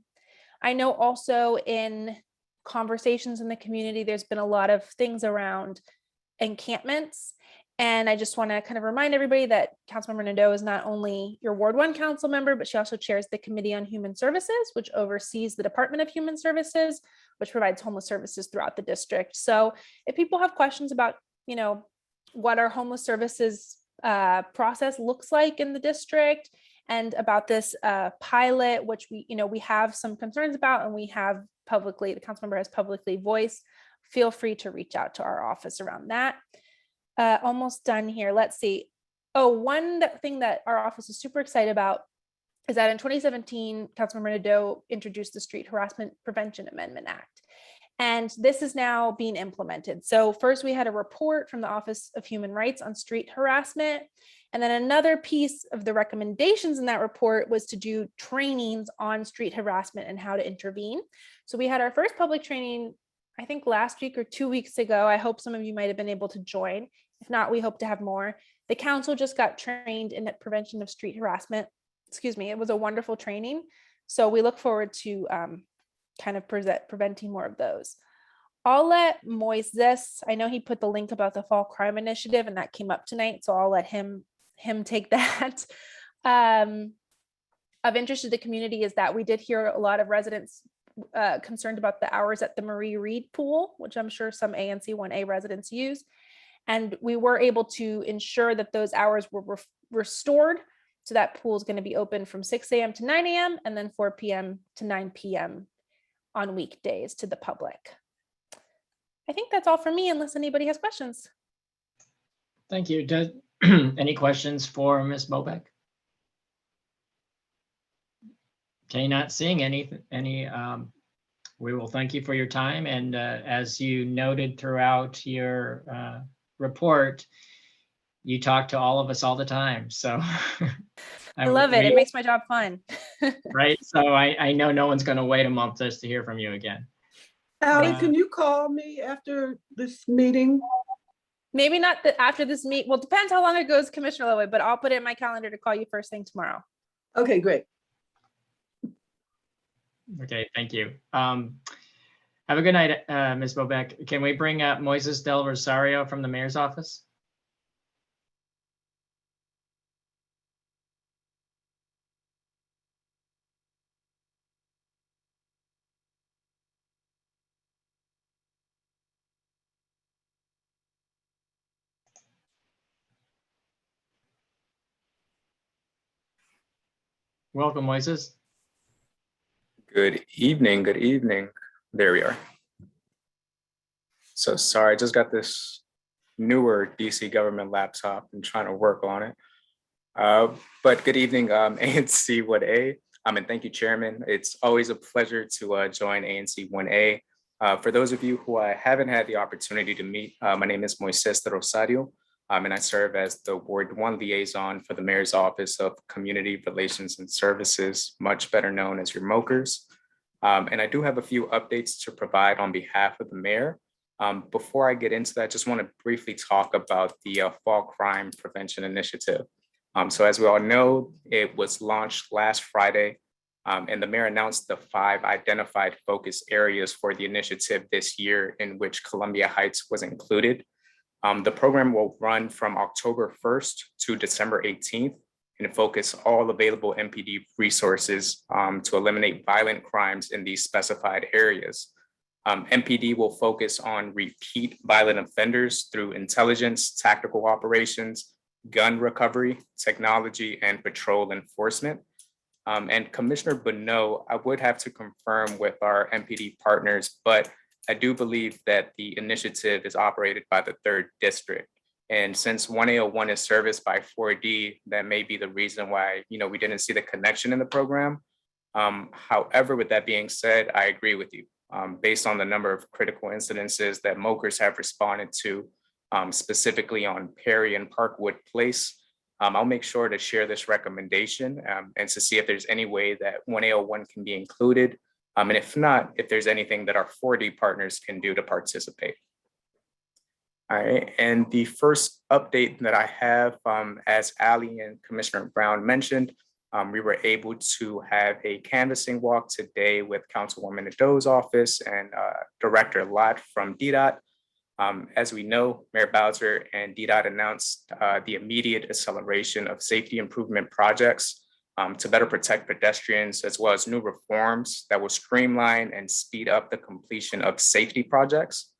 I know also in conversations in the community, there's been a lot of things around encampments. And I just want to kind of remind everybody that Councilmember Nadeau is not only your Ward 1 council member, but she also chairs the Committee on Human Services, which oversees the Department of Human Services, which provides homeless services throughout the district. So if people have questions about, you know, what our homeless services process looks like in the district and about this pilot, which we have some concerns about, and we have publicly, the council member has publicly voiced, feel free to reach out to our office around that. Almost done here. Let's see. Oh, one thing that our office is super excited about is that in 2017, Councilmember Nadeau introduced the Street Harassment Prevention Amendment Act. And this is now being implemented. So first we had a report from the Office of Human Rights on street harassment. And then another piece of the recommendations in that report was to do trainings on street harassment and how to intervene. So we had our first public training, I think last week or 2 weeks ago. I hope some of you might have been able to join. If not, we hope to have more. The council just got trained in the prevention of street harassment. Excuse me, it was a wonderful training. So we look forward to kind of preventing more of those. I'll let Moises, I know he put the link about the fall crime initiative and that came up tonight. So I'll let him take that. Of interest to the community is that we did hear a lot of residents concerned about the hours at the Marie Reed pool, which I'm sure some ANC 1A residents use. And we were able to ensure that those hours were restored. So that pool is going to be open from 6 a.m. to 9 a.m. and then 4 p.m. to 9 p.m. on weekdays to the public. I think that's all for me, unless anybody has questions. Thank you. Any questions for Ms. Bobek? Okay, not seeing any, we will thank you for your time. And as you noted throughout your report, you talk to all of us all the time. So I love it. It makes my job fun. Right. So I know no one's going to wait a month just to hear from you again. Ally, can you call me after this meeting? Maybe not after this meet. Well, depends how long it goes, Commissioner Lowy, but I'll put it in my calendar to call you first thing tomorrow. Okay, great. Okay, thank you. Have a good night, Ms. Bobek. Can we bring up Moises Del Rosario from the mayor's office? Welcome, Moises. Good evening, good evening. There we are. So sorry, I just got this newer DC government laptop and trying to work on it. But good evening, ANC 1A. And thank you, Chairman. It's always a pleasure to join ANC 1A. For those of you who I haven't had the opportunity to meet, my name is Moises de Rosario, and I serve as the Ward 1 liaison for the Mayor's Office of Community Relations and Services, much better known as your MOCRS. And I do have a few updates to provide on behalf of the mayor. Before I get into that, I just want to briefly talk about the Fall Crime Prevention Initiative. So as we all know, it was launched last Friday, and the mayor announced the 5 identified focus areas for the initiative this year, in which Columbia Heights was included. The program will run from October 1st to December 18th and focus all available MPD resources to eliminate violent crimes in these specified areas. MPD will focus on repeat violent offenders through intelligence, tactical operations, gun recovery, technology, and patrol enforcement. And Commissioner Bonneau, I would have to confirm with our MPD partners, but I do believe that the initiative is operated by the 3rd District. And since 1A01 is serviced by 4D, that may be the reason why, we didn't see the connection in the program. However, with that being said, I agree with you. Based on the number of critical incidences that MOCRS have responded to, specifically on Perry and Parkwood Place, I'll make sure to share this recommendation and to see if there's any way that 1A01 can be included. And if not, if there's anything that our 4D partners can do to participate. All right, and the first update that I have, as Ally and Commissioner Brown mentioned, We were able to have a canvassing walk today with Councilwoman Nadeau's office and Director Lott from DDOT. As we know, Mayor Bowser and DDOT announced the immediate acceleration of safety improvement projects to better protect pedestrians, as well as new reforms that will streamline and speed up the completion of safety projects.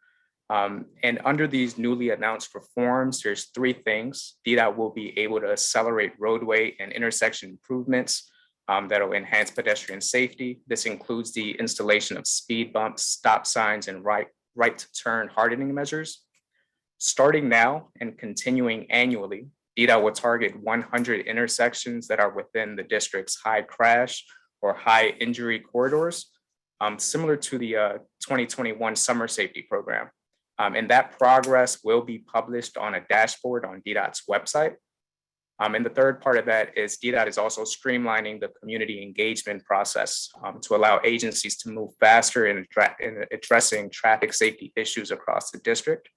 And under these newly announced reforms, there's three things. DDOT will be able to accelerate roadway and intersection improvements that will enhance pedestrian safety. This includes the installation of speed bumps, stop signs, and right to turn hardening measures. Starting now and continuing annually, DDOT will target 100 intersections that are within the district's high crash or high injury corridors, similar to the 2021 Summer Safety Program. And that progress will be published on a dashboard on DDOT's website. And the third part of that is DDOT is also streamlining the community engagement process to allow agencies to move faster in addressing traffic safety issues across the district.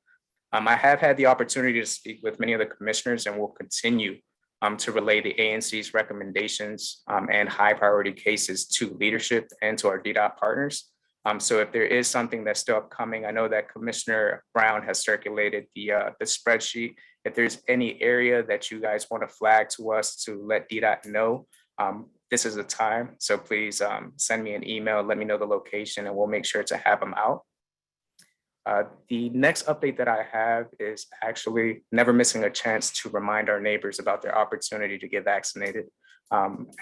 I have had the opportunity to speak with many of the commissioners and will continue to relay the ANC's recommendations and high priority cases to leadership and to our DDOT partners. So if there is something that's still upcoming, I know that Commissioner Brown has circulated the spreadsheet. If there's any area that you guys want to flag to us to let DDOT know, this is the time. So please send me an email, let me know the location, and we'll make sure to have them out. The next update that I have is actually never missing a chance to remind our neighbors about their opportunity to get vaccinated.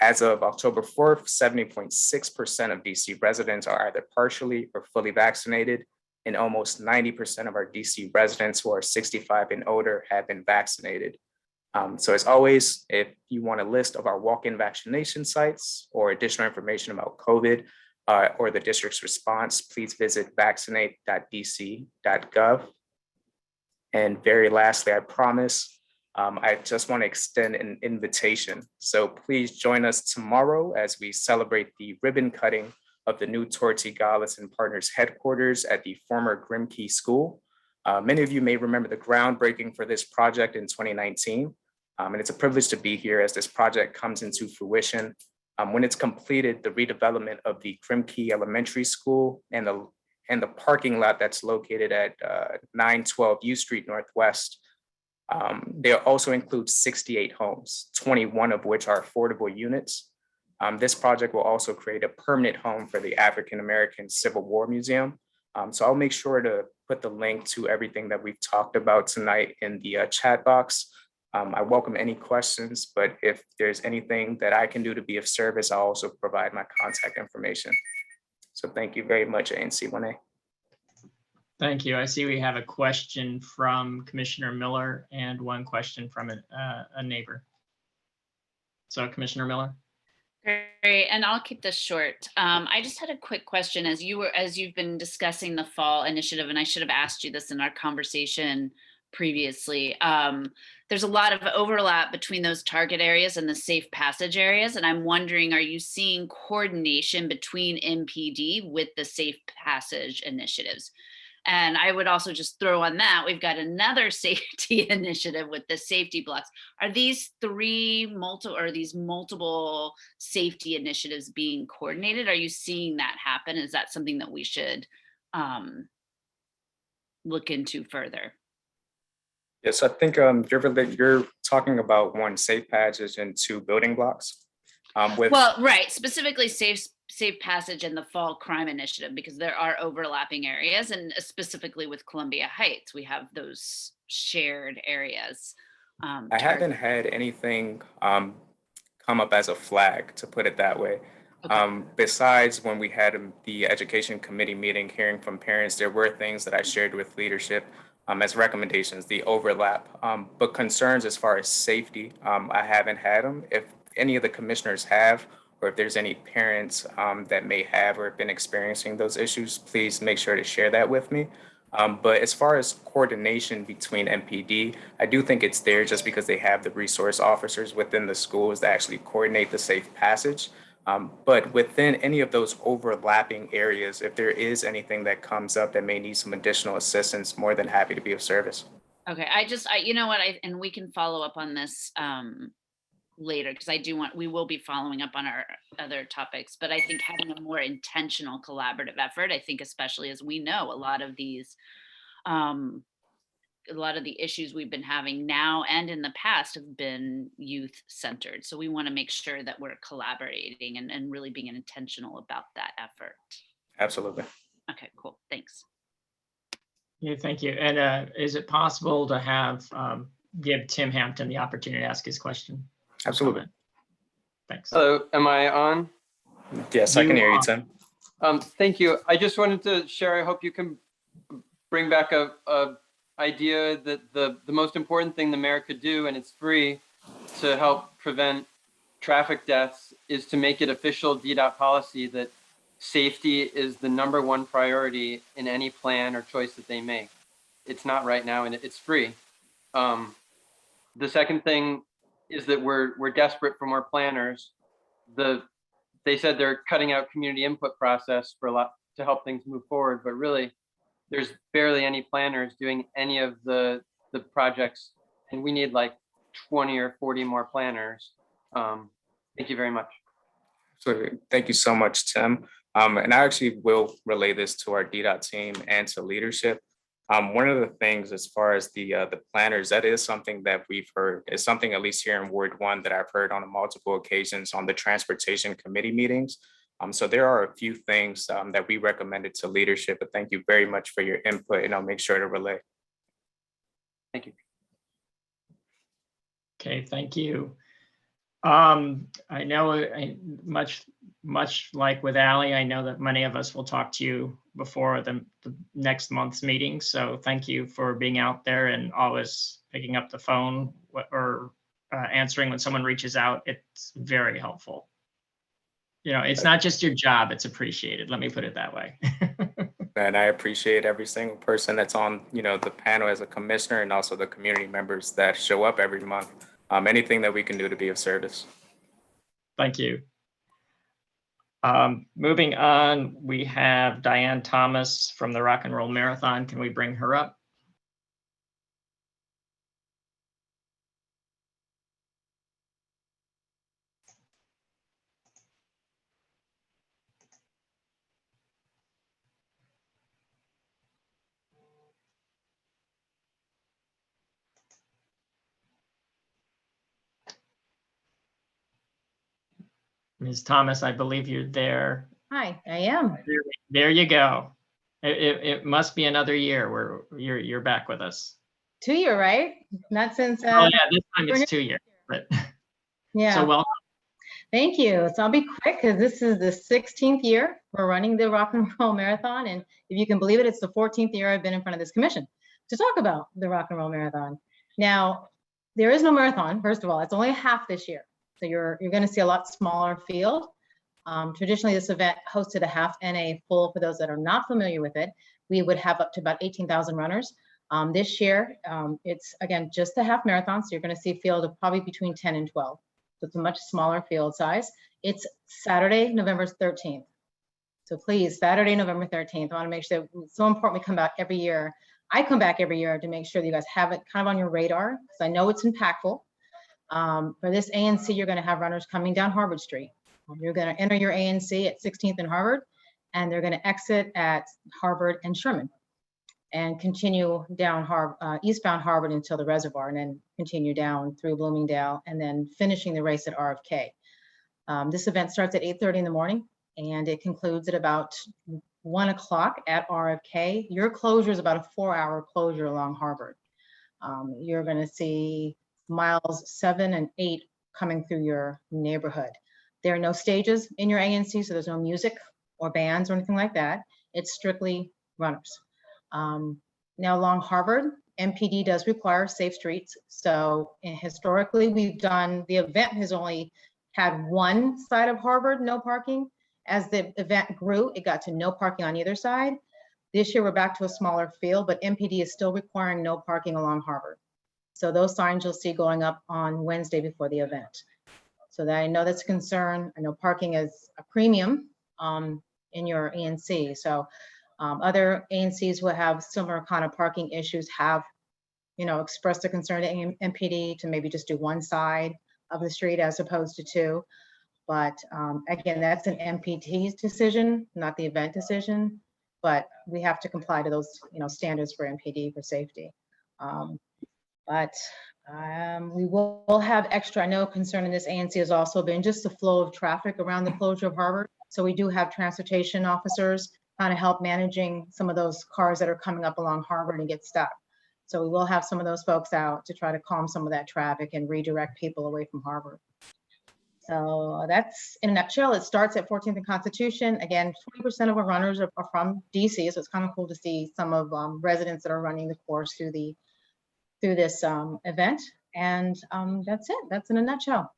As of October 4th, 70.6% of DC residents are either partially or fully vaccinated, and almost 90% of our DC residents who are 65 and older have been vaccinated. So as always, if you want a list of our walk-in vaccination sites or additional information about COVID or the district's response, please visit vaccinate.dc.gov. And very lastly, I promise, I just want to extend an invitation. So please join us tomorrow as we celebrate the ribbon cutting of the new Tortigales and Partners headquarters at the former Grimkey School. Many of you may remember the groundbreaking for this project in 2019. And it's a privilege to be here as this project comes into fruition. When it's completed, the redevelopment of the Grimkey Elementary School and the parking lot that's located at 912 U Street Northwest. They also include 68 homes, 21 of which are affordable units. This project will also create a permanent home for the African American Civil War Museum. So I'll make sure to put the link to everything that we've talked about tonight in the chat box. I welcome any questions, but if there's anything that I can do to be of service, I'll also provide my contact information. So thank you very much, ANC 1A. Thank you. I see we have a question from Commissioner Miller and one question from a neighbor. So Commissioner Miller. Great, and I'll keep this short. I just had a quick question as you've been discussing the fall initiative, and I should have asked you this in our conversation previously. There's a lot of overlap between those target areas and the safe passage areas, and I'm wondering, are you seeing coordination between MPD with the safe passage initiatives? And I would also just throw on that, we've got another safety initiative with the safety blocks. Are these multiple safety initiatives being coordinated? Are you seeing that happen? Is that something that we should look into further? Yes, I think you're talking about one, safe passage and two, building blocks. Well, right, specifically safe passage and the fall crime initiative, because there are overlapping areas, and specifically with Columbia Heights, we have those shared areas. I haven't had anything come up as a flag, to put it that way. Okay. Besides when we had the education committee meeting, hearing from parents, there were things that I shared with leadership as recommendations, the overlap, but concerns as far as safety, I haven't had them. If any of the commissioners have, or if there's any parents that may have or have been experiencing those issues, please make sure to share that with me. But as far as coordination between MPD, I do think it's there just because they have the resource officers within the schools that actually coordinate the safe passage. But within any of those overlapping areas, if there is anything that comes up that may need some additional assistance, more than happy to be of service. Okay, you know what, and we can follow up on this later, because we will be following up on our other topics, but I think having a more intentional collaborative effort, I think especially as we know, a lot of the issues we've been having now and in the past have been youth centered. So we want to make sure that we're collaborating and really being intentional about that effort. Absolutely. Okay, cool. Thanks. Yeah, thank you. And is it possible to have give Tim Hampton the opportunity to ask his question? Absolutely. Thanks. Hello, am I on? Yes, I can hear you, Tim. Thank you. I just wanted to share, I hope you can bring back a idea that the most important thing the mayor could do, and it's free, to help prevent traffic deaths is to make it official DDOT policy that safety is the #1 priority in any plan or choice that they make. It's not right now, and it's free. The second thing is that we're desperate for more planners. They said they're cutting out community input process for a lot to help things move forward, but really there's barely any planners doing any of the projects, and we need like 20 or 40 more planners. Thank you very much. So thank you so much, Tim. And I actually will relay this to our DDOT team and to leadership. One of the things as far as the planners, that is something that we've heard. It's something at least here in Ward 1 that I've heard on multiple occasions on the transportation committee meetings. So there are a few things that we recommended to leadership, but thank you very much for your input, and I'll make sure to relay. Thank you. Okay, thank you. I know much like with Ally, I know that many of us will talk to you before the next month's meeting. So thank you for being out there and always picking up the phone or answering when someone reaches out. It's very helpful. You know, it's not just your job, it's appreciated. Let me put it that way. And I appreciate every single person that's on, the panel as a commissioner, and also the community members that show up every month. Anything that we can do to be of service. Thank you. Moving on, we have Diane Thomas from the Rock and Roll Marathon. Can we bring her up? Ms. Thomas, I believe you're there. Hi, I am. There you go. It must be another year where you're back with us. 2 year, right? Not since. Oh yeah, this time it's 2 years. But yeah. So welcome. Thank you. So I'll be quick because this is the 16th year we're running the Rock and Roll Marathon, and if you can believe it, it's the 14th year I've been in front of this commission to talk about the Rock and Roll Marathon. Now, there is no marathon. First of all, it's only a half this year. So you're going to see a lot smaller field. Traditionally, this event hosted a half and a full. For those that are not familiar with it, we would have up to about 18,000 runners. This year, it's, again, just a half marathon. So you're going to see a field of probably between 10 and 12. So it's a much smaller field size. It's Saturday, November 13th. So please, Saturday, November 13th. I want to make sure it's so important we come back every year. I come back every year to make sure that you guys have it kind of on your radar, because I know it's impactful. For this ANC, you're going to have runners coming down Harvard Street. You're going to enter your ANC at 16th and Harvard, and they're going to exit at Harvard and Sherman, and continue down eastbound Harvard until the reservoir, and then continue down through Bloomingdale, and then finishing the race at RFK. This event starts at 8:30 in the morning, and it concludes at about 1 o'clock at RFK. Your closure is about a 4-hour closure along Harvard. You're going to see miles 7 and 8 coming through your neighborhood. There are no stages in your ANC, so there's no music or bands or anything like that. It's strictly runners. Now along Harvard, MPD does require safe streets. So historically, the event has only had one side of Harvard, no parking. As the event grew, it got to no parking on either side. This year, we're back to a smaller field, but MPD is still requiring no parking along Harvard. So those signs you'll see going up on Wednesday before the event. So that I know that's a concern. I know parking is a premium in your ANC. So other ANCs who have similar kind of parking issues have, expressed a concern to MPD to maybe just do one side. of the street as opposed to 2. But again, that's an MPT's decision, not the event decision. But we have to comply to those, standards for MPD for safety. But we will have extra. I know concern in this ANC has also been just the flow of traffic around the closure of Harvard. So we do have transportation officers kind of help managing some of those cars that are coming up along Harvard and get stuck. So we will have some of those folks out to try to calm some of that traffic and redirect people away from Harvard. So that's in a nutshell. It starts at 14th and Constitution. Again, 20% of our runners are from DC, so it's kind of cool to see some of residents that are running the course through this event. And that's it. That's in a nutshell.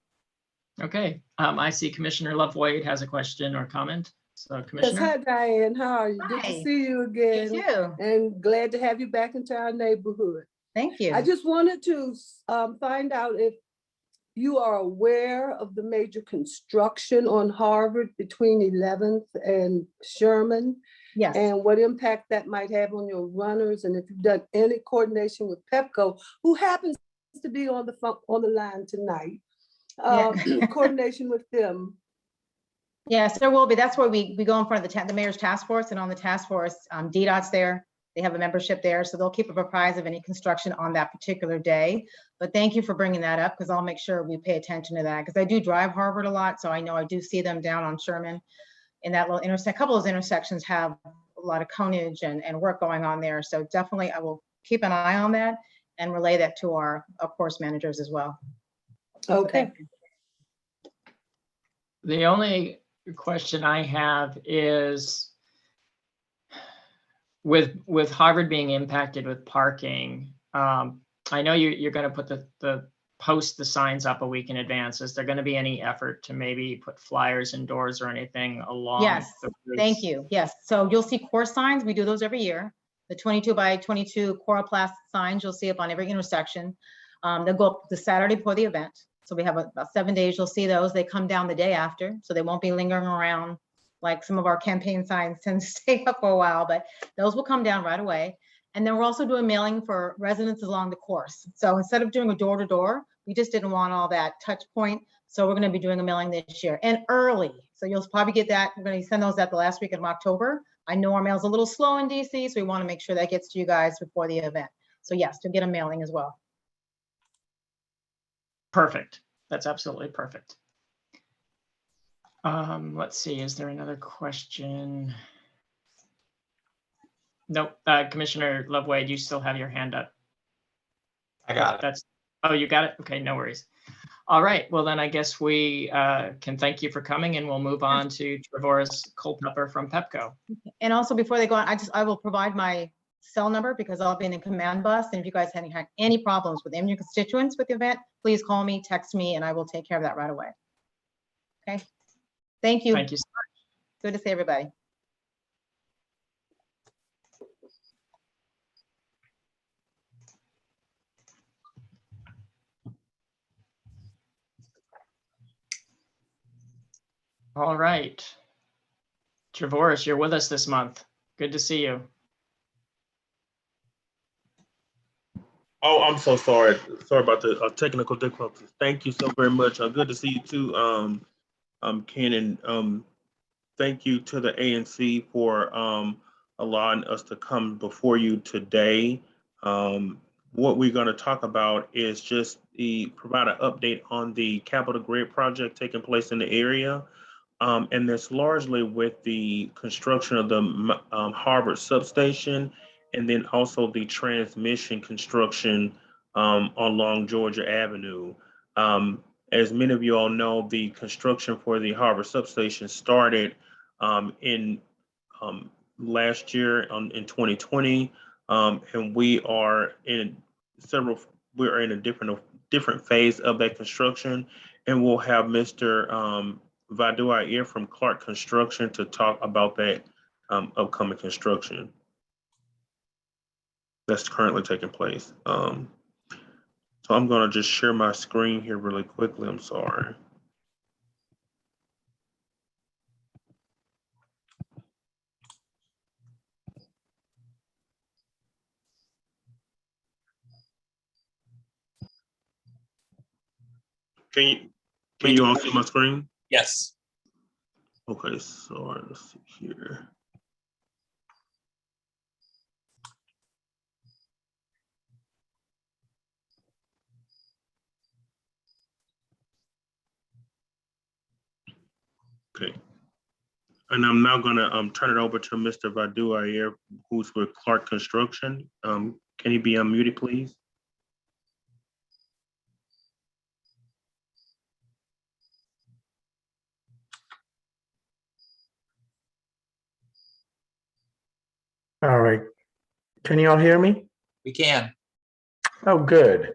Okay. I see Commissioner Love-Wade has a question or comment. So Yes, Commissioner. hi Diane, how are you? Good to Hi. see you again. You too. And glad to have you back into our neighborhood. Thank you. I just wanted to find out if you are aware of the major construction on Harvard between 11th and Sherman. Yes. And what impact that might have on your runners, and if you've done any coordination with Pepco, who happens to be on the line tonight, coordination with them. Yes, there will be. That's where we go in front of the mayor's task force, and on the task force, DDOT's there. They have a membership there, so they'll keep us apprised of any construction on that particular day. But thank you for bringing that up, because I'll make sure we pay attention to that, because I do drive Harvard a lot, so I know I do see them down on Sherman in that little intersection. A couple of those intersections have a lot of conage and work going on there. So definitely I will keep an eye on that and relay that to our course managers as well. Okay. The only question I have is with Harvard being impacted with parking, I know you're going to put post the signs up a week in advance. Is there going to be any effort to maybe put flyers indoors or anything along? Yes, the routes? thank you. Yes, so you'll see course signs. We do those every year. The 22 by 22 coroplast signs you'll see up on every intersection. They'll go up the Saturday before the event. So we have about 7 days. You'll see those. They come down the day after, so they won't be lingering around like some of our campaign signs tend to stay up for a while, but those will come down right away. And then we're also doing mailing for residents along the course. So instead of doing a door-to-door, we just didn't want all that touch point. So we're going to be doing a mailing this year and early. So you'll probably get that. We're going to send those out the last week of October. I know our mail's a little slow in DC, so we want to make sure that gets to you guys before the event. So yes, to get a mailing as well. Perfect. That's absolutely perfect. Let's see, is there another question? Nope. Commissioner Love-Wade, you still have your hand up. I got it. Oh, you got it? Okay, no worries. All right, well then I guess we can thank you for coming, and we'll move on to Trevoris Culpepper from Pepco. And also before they go on, I will provide my cell number because I'll be in the command bus. And if you guys have any problems with any of your constituents with the event, please call me, text me, and I will take care of that right away. Okay. Thank you. Thank you so much. Good to see everybody. All right. Trevoris, you're with us this month. Good to see you. Oh, I'm so sorry. Sorry about the technical difficulties. Thank you so very much. Good to see you too, Ken, and thank you to the ANC for allowing us to come before you today. What we're going to talk about is just provide an update on the capital grid project taking place in the area. And that's largely with the construction of the Harvard Substation, and then also the transmission construction along Georgia Avenue. As many of you all know, the construction for the Harvard Substation started in last year in 2020, and we are in a different phase of that construction, and we'll have Mr. Vadu from Clark Construction to talk about that upcoming construction that's currently taking place. So I'm going to just share my screen here really quickly. I'm sorry. Can you all see my screen? Yes. Okay, so let's see here. Okay. And I'm now gonna turn it over to Mr. Vadu Ayer, who's with Clark Construction. Can you be unmuted, please? All right. Can you all hear me? We can. Oh, good.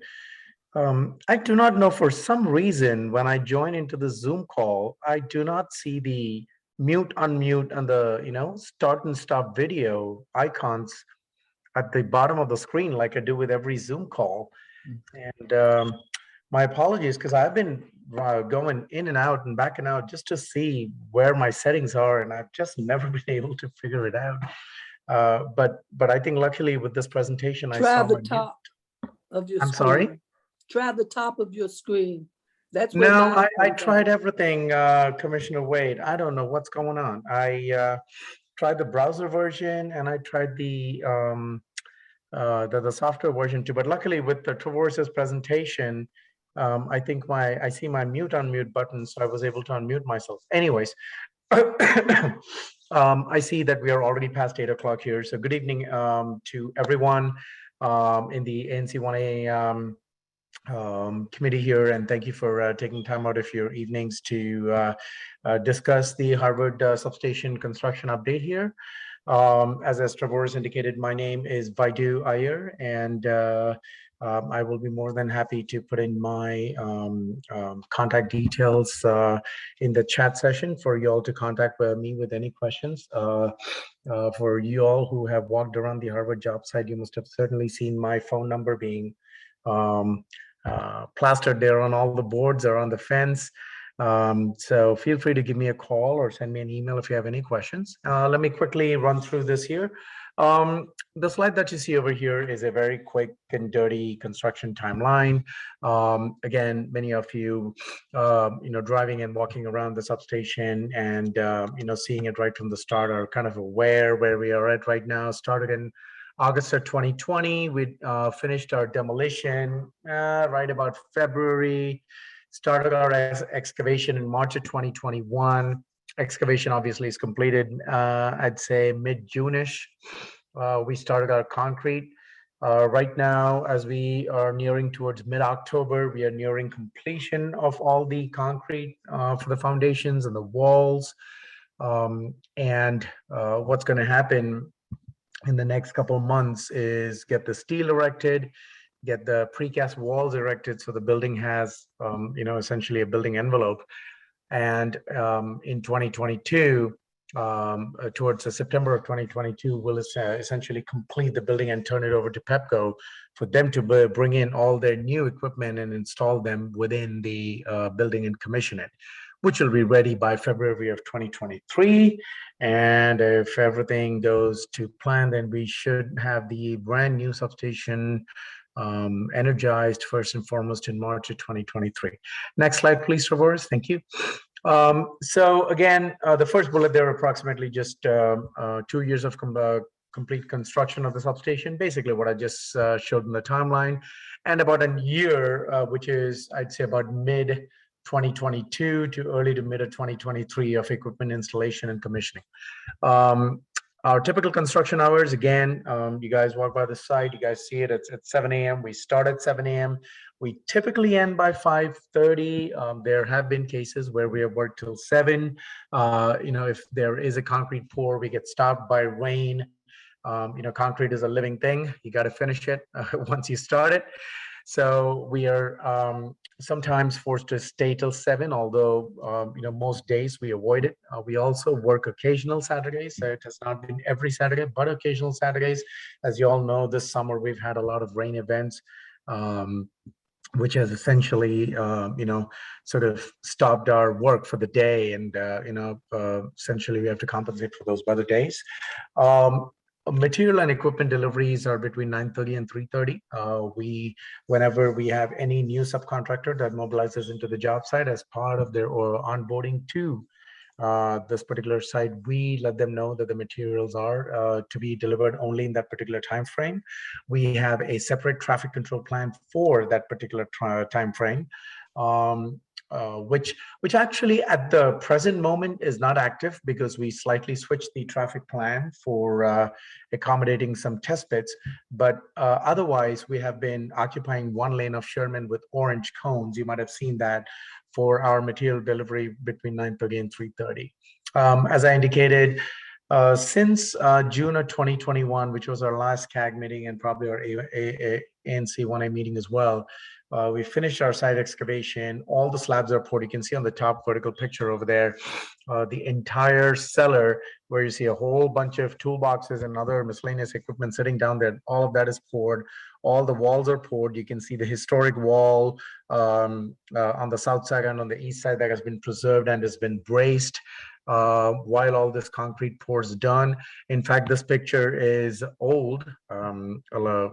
I do not know, for some reason, when I join into the Zoom call, I do not see the mute, unmute, and the, start and stop video icons at the bottom of the screen like I do with every Zoom call. And my apologies, because I've been going in and out and back and out just to see where my settings are, and I've just never been able to figure it out. But I think luckily with this presentation, I Try saw the my mute. top of your I'm screen. sorry? Try the top of your screen. That's where No, mine I comes tried up. everything, Commissioner Wade. I don't know what's going on. I tried the browser version and I tried the software version too. But luckily with the Traverse's presentation, I think I see my mute unmute button, so I was able to unmute myself. Anyways, I see that we are already past 8 o'clock here. So good evening to everyone in the ANC 1A committee here, and thank you for taking time out of your evenings to discuss the Harvard substation construction update here. As Traverse indicated, my name is Vaidu Iyer, and I will be more than happy to put in my contact details in the chat session for you all to contact me with any questions. For you all who have walked around the Harvard job site, you must have certainly seen my phone number being plastered there on all the boards or on the fence. So feel free to give me a call or send me an email if you have any questions. Let me quickly run through this here. The slide that you see over here is a very quick and dirty construction timeline. Again, many of you, driving and walking around the substation and, seeing it right from the start are kind of aware where we are at right now. Started in August of 2020, we finished our demolition right about February, started our excavation in March of 2021. Excavation obviously is completed, I'd say mid-June-ish. We started our concrete. Right now, as we are nearing towards mid-October, we are nearing completion of all the concrete for the foundations and the walls. What's going to happen in the next couple of months is get the steel erected, get the precast walls erected, so the building has, essentially a building envelope. And in 2022, towards September of 2022, we'll essentially complete the building and turn it over to Pepco for them to bring in all their new equipment and install them within the building and commission it, which will be ready by February of 2023. And if everything goes to plan, then we should have the brand new substation energized first and foremost in March of 2023. Next slide, please, Traverse. Thank you. So again, the first bullet there, approximately just 2 years of complete construction of the substation, basically what I just showed in the timeline, and about a year, which is, I'd say, about mid 2022 to early to mid of 2023 of equipment installation and commissioning. Our typical construction hours, again, you guys walk by the site, you guys see it, it's at 7 a.m. We start at 7 a.m. We typically end by 5:30. There have been cases where we have worked till 7. If there is a concrete pour, we get stopped by rain. Concrete is a living thing. You got to finish it once you start it. So we are sometimes forced to stay till 7, although most days we avoid it. We also work occasional Saturdays. So it has not been every Saturday, but occasional Saturdays. As you all know, this summer we've had a lot of rain events, which has essentially sort of stopped our work for the day, and essentially we have to compensate for those weather days. Material and equipment deliveries are between 9:30 and 3:30. Whenever we have any new subcontractor that mobilizes into the job site as part of their onboarding to this particular site, we let them know that the materials are to be delivered only in that particular time frame. We have a separate traffic control plan for that particular time frame, which actually at the present moment is not active because we slightly switched the traffic plan for accommodating some test pits. But otherwise, we have been occupying one lane of Sherman with orange cones. You might have seen that for our material delivery between 9:30 and 3:30. As I indicated, since June of 2021, which was our last CAG meeting and probably our ANC 1A meeting as well, we finished our site excavation. All the slabs are poured. You can see on the top vertical picture over there, the entire cellar where you see a whole bunch of toolboxes and other miscellaneous equipment sitting down there. All of that is poured. All the walls are poured. You can see the historic wall on the south side and on the east side that has been preserved and has been braced while all this concrete pours done. In fact, this picture is old,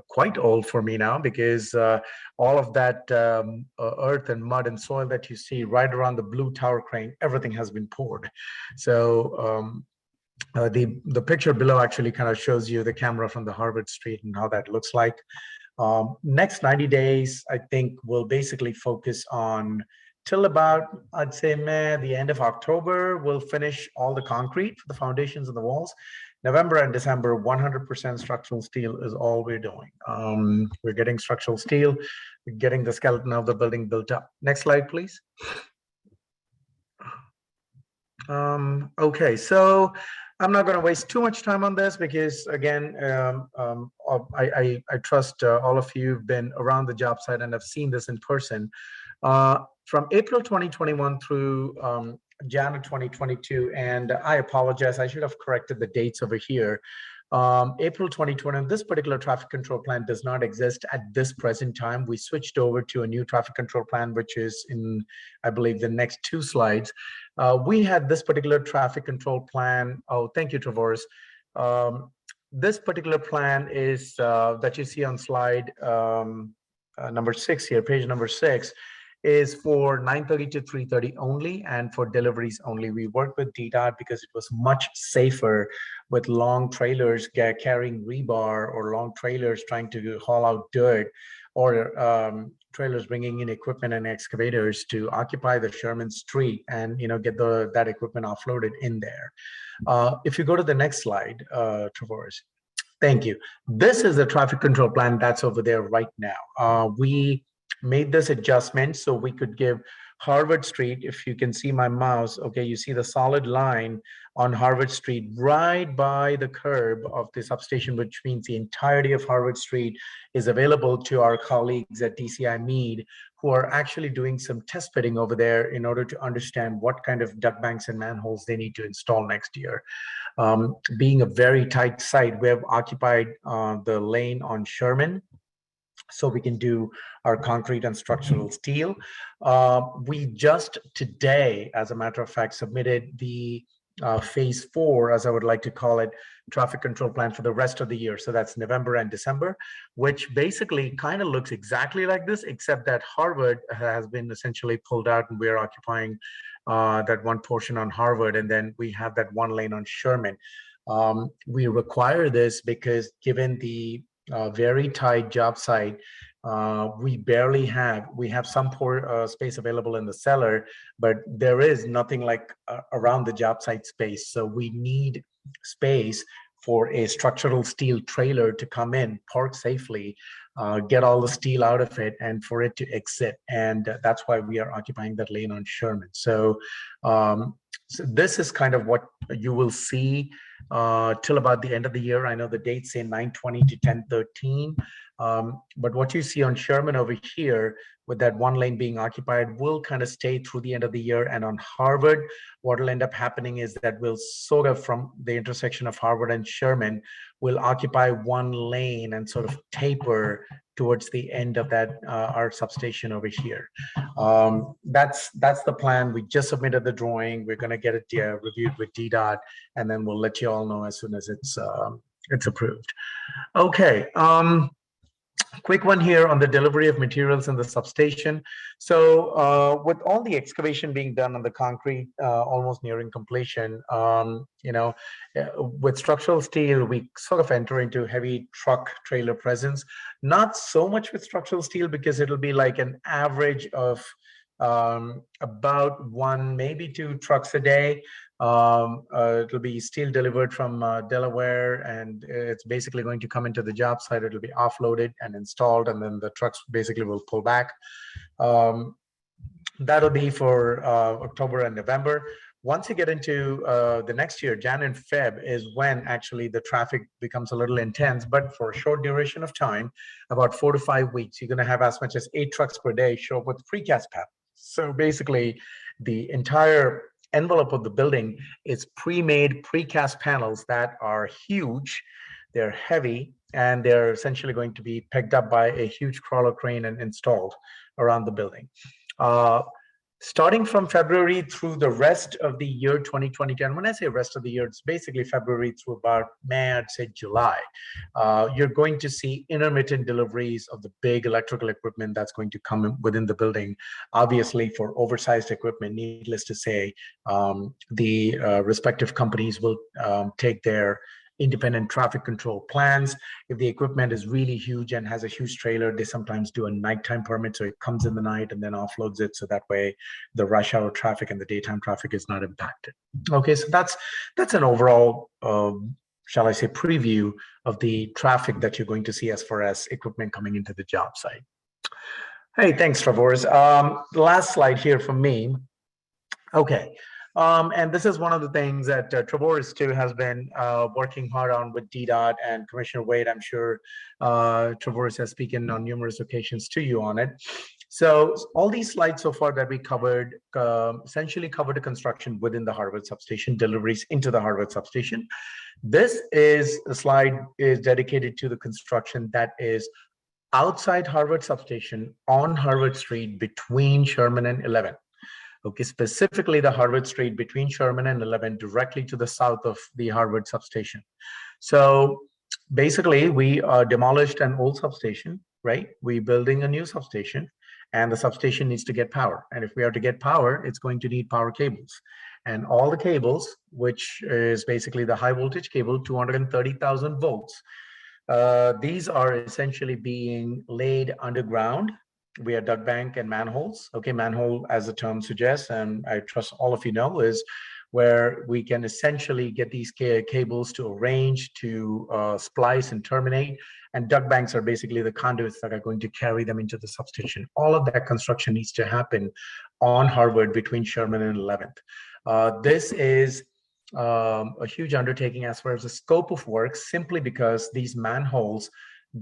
quite old for me now, because all of that earth and mud and soil that you see right around the blue tower crane, everything has been poured. So the picture below actually kind of shows you the camera from the Harvard Street and how that looks like. Next 90 days, I think we'll basically focus on till about, I'd say, the end of October, we'll finish all the concrete for the foundations and the walls. November and December, 100% structural steel is all we're doing. We're getting structural steel, we're getting the skeleton of the building built up. Next slide, please. Okay, so I'm not going to waste too much time on this because, again, I trust all of you have been around the job site and have seen this in person. From April 2021 through January 2022, and I apologize, I should have corrected the dates over here. April 2020, this particular traffic control plan does not exist at this present time. We switched over to a new traffic control plan, which is in, I believe, the next 2 slides. We had this particular traffic control plan. Oh, thank you, Travers. This particular plan is that you see on slide number 6 here, page number 6, is for 9:30 to 3:30 only, and for deliveries only. We worked with DDOT because it was much safer with long trailers carrying rebar or long trailers trying to haul out dirt, or trailers bringing in equipment and excavators to occupy the Sherman Street and get that equipment offloaded in there. If you go to the next slide, Travers. Thank you. This is the traffic control plan that's over there right now. We made this adjustment so we could give Harvard Street, if you can see my mouse, okay, you see the solid line on Harvard Street right by the curb of the substation, which means the entirety of Harvard Street is available to our colleagues at DCI Mead, who are actually doing some test pitting over there in order to understand what kind of duct banks and manholes they need to install next year. Being a very tight site, we have occupied the lane on Sherman, so we can do our concrete and structural steel. We just today, as a matter of fact, submitted the phase 4, as I would like to call it, traffic control plan for the rest of the year. So that's November and December, which basically kind of looks exactly like this, except that Harvard has been essentially pulled out and we're occupying that one portion on Harvard, and then we have that one lane on Sherman. We require this because given the very tight job site, we have some poor space available in the cellar, but there is nothing like around the job site space. So we need space for a structural steel trailer to come in, park safely, get all the steel out of it, and for it to exit. And that's why we are occupying that lane on Sherman. So this is kind of what you will see till about the end of the year. I know the dates say 9/20 to 10/13, but what you see on Sherman over here with that one lane being occupied will kind of stay through the end of the year. And on Harvard, what will end up happening is that we'll sort of, from the intersection of Harvard and Sherman, we'll occupy one lane and sort of taper towards the end of that our substation over here. That's the plan. We just submitted the drawing. We're going to get it reviewed with DDOT, and then we'll let you all know as soon as it's It's approved. Okay. Quick one here on the delivery of materials in the substation. So with all the excavation being done on the concrete, almost nearing completion, with structural steel, we sort of enter into heavy truck trailer presence. Not so much with structural steel because it'll be like an average of about 1, maybe 2 trucks a day. It'll be steel delivered from Delaware, and it's basically going to come into the job site. It'll be offloaded and installed, and then the trucks basically will pull back. That'll be for October and November. Once you get into the next year, Jan and Feb is when actually the traffic becomes a little intense, but for a short duration of time, about 4 to 5 weeks, you're going to have as much as 8 trucks per day show up with precast panels. So basically, the entire envelope of the building is pre-made precast panels that are huge, they're heavy, and they're essentially going to be picked up by a huge crawler crane and installed around the building. Starting from February through the rest of the year 2022, and when I say rest of the year, it's basically February through about May, I'd say July, you're going to see intermittent deliveries of the big electrical equipment that's going to come within the building. Obviously, for oversized equipment, needless to say, the respective companies will take their independent traffic control plans. If the equipment is really huge and has a huge trailer, they sometimes do a nighttime permit, so it comes in the night and then offloads it, so that way the rush hour traffic and the daytime traffic is not impacted. Okay, so that's an overall, shall I say, preview of the traffic that you're going to see as far as equipment coming into the job site. Hey, thanks, Travers. The last slide here from me. Okay. And this is one of the things that Travers too has been working hard on with DDOT and Commissioner Wade. I'm sure Travers has spoken on numerous occasions to you on it. So all these slides so far that we covered essentially covered the construction within the Harvard substation, deliveries into the Harvard substation. This is a slide is dedicated to the construction that is outside Harvard substation on Harvard Street between Sherman and 11. Okay, specifically the Harvard Street between Sherman and 11, directly to the south of the Harvard substation. So basically, we demolished an old substation, right? We're building a new substation, and the substation needs to get power. And if we are to get power, it's going to need power cables. And all the cables, which is basically the high voltage cable, 230,000 volts, these are essentially being laid underground via duct bank and manholes. Okay, manhole, as the term suggests, and I trust all of you know, is where we can essentially get these cables to arrange, to splice and terminate. And duct banks are basically the conduits that are going to carry them into the substation. All of that construction needs to happen on Harvard between Sherman and 11th. This is a huge undertaking as far as the scope of work, simply because these manholes,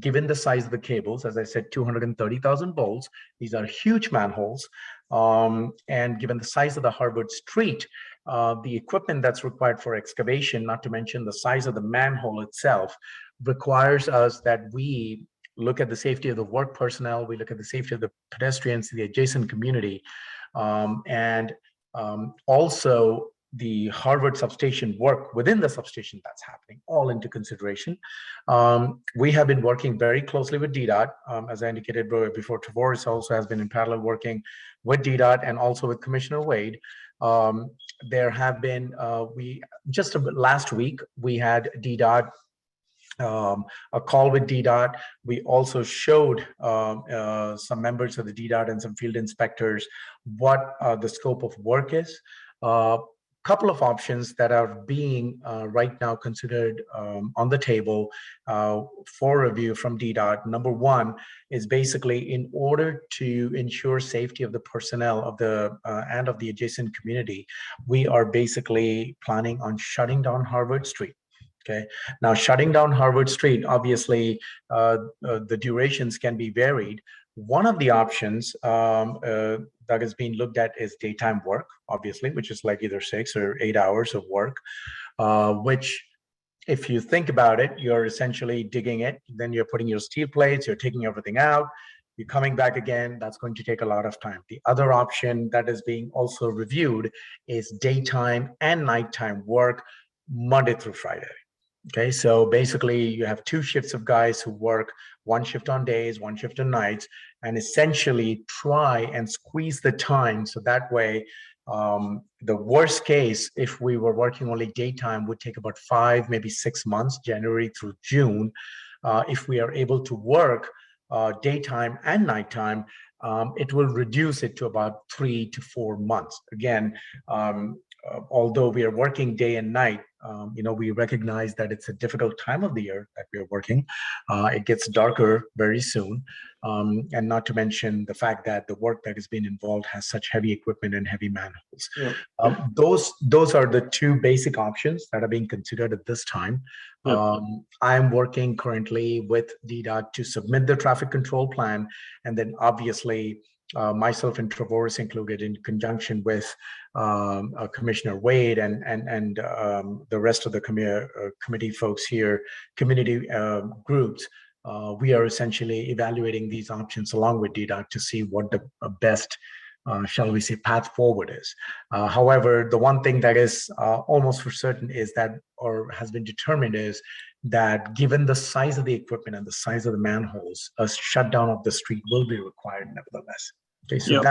given the size of the cables, as I said, 230,000 volts, these are huge manholes. And given the size of the Harvard Street, the equipment that's required for excavation, not to mention the size of the manhole itself, requires us that we look at the safety of the work personnel, we look at the safety of the pedestrians, the adjacent community, and also the Harvard substation work within the substation that's happening, all into consideration. We have been working very closely with DDOT, as I indicated before. Travers also has been in parallel working with DDOT and also with Commissioner Wade. There have been, just last week, we had DDOT, a call with DDOT. We also showed some members of the DDOT and some field inspectors what the scope of work is. Couple of options that are being right now considered on the table for review from DDOT. Number one is basically, in order to ensure safety of the personnel of the and of the adjacent community, we are basically planning on shutting down Harvard Street. Okay. Now, shutting down Harvard Street, obviously, the durations can be varied. One of the options that is being looked at is daytime work, obviously, which is like either 6 or 8 hours of work, which, if you think about it, you're essentially digging it, then you're putting your steel plates, you're taking everything out, you're coming back again. That's going to take a lot of time. The other option that is being also reviewed is daytime and nighttime work, Monday through Friday. Okay, so basically you have two shifts of guys who work one shift on days, one shift on nights, and essentially try and squeeze the time so that way the worst case, if we were working only daytime, would take about 5, maybe 6 months, January through June. If we are able to work daytime and nighttime, it will reduce it to about 3 to 4 months. Again, although we are working day and night, we recognize that it's a difficult time of the year that we are working. It gets darker very soon. And not to mention the fact that the work that is being involved has such heavy equipment and heavy manholes. Yeah. Those are the two basic options that are being considered at this time. Yeah. I'm working currently with DDOT to submit the traffic control plan, and then obviously myself and Traverse included in conjunction with Commissioner Wade and the rest of the committee folks here, community groups. We are essentially evaluating these options along with DDOT to see what the best, shall we say, path forward is. However, the one thing that is almost for certain is that, or has been determined, is that given the size of the equipment and the size of the manholes, a shutdown of the street will be required nevertheless. Okay, so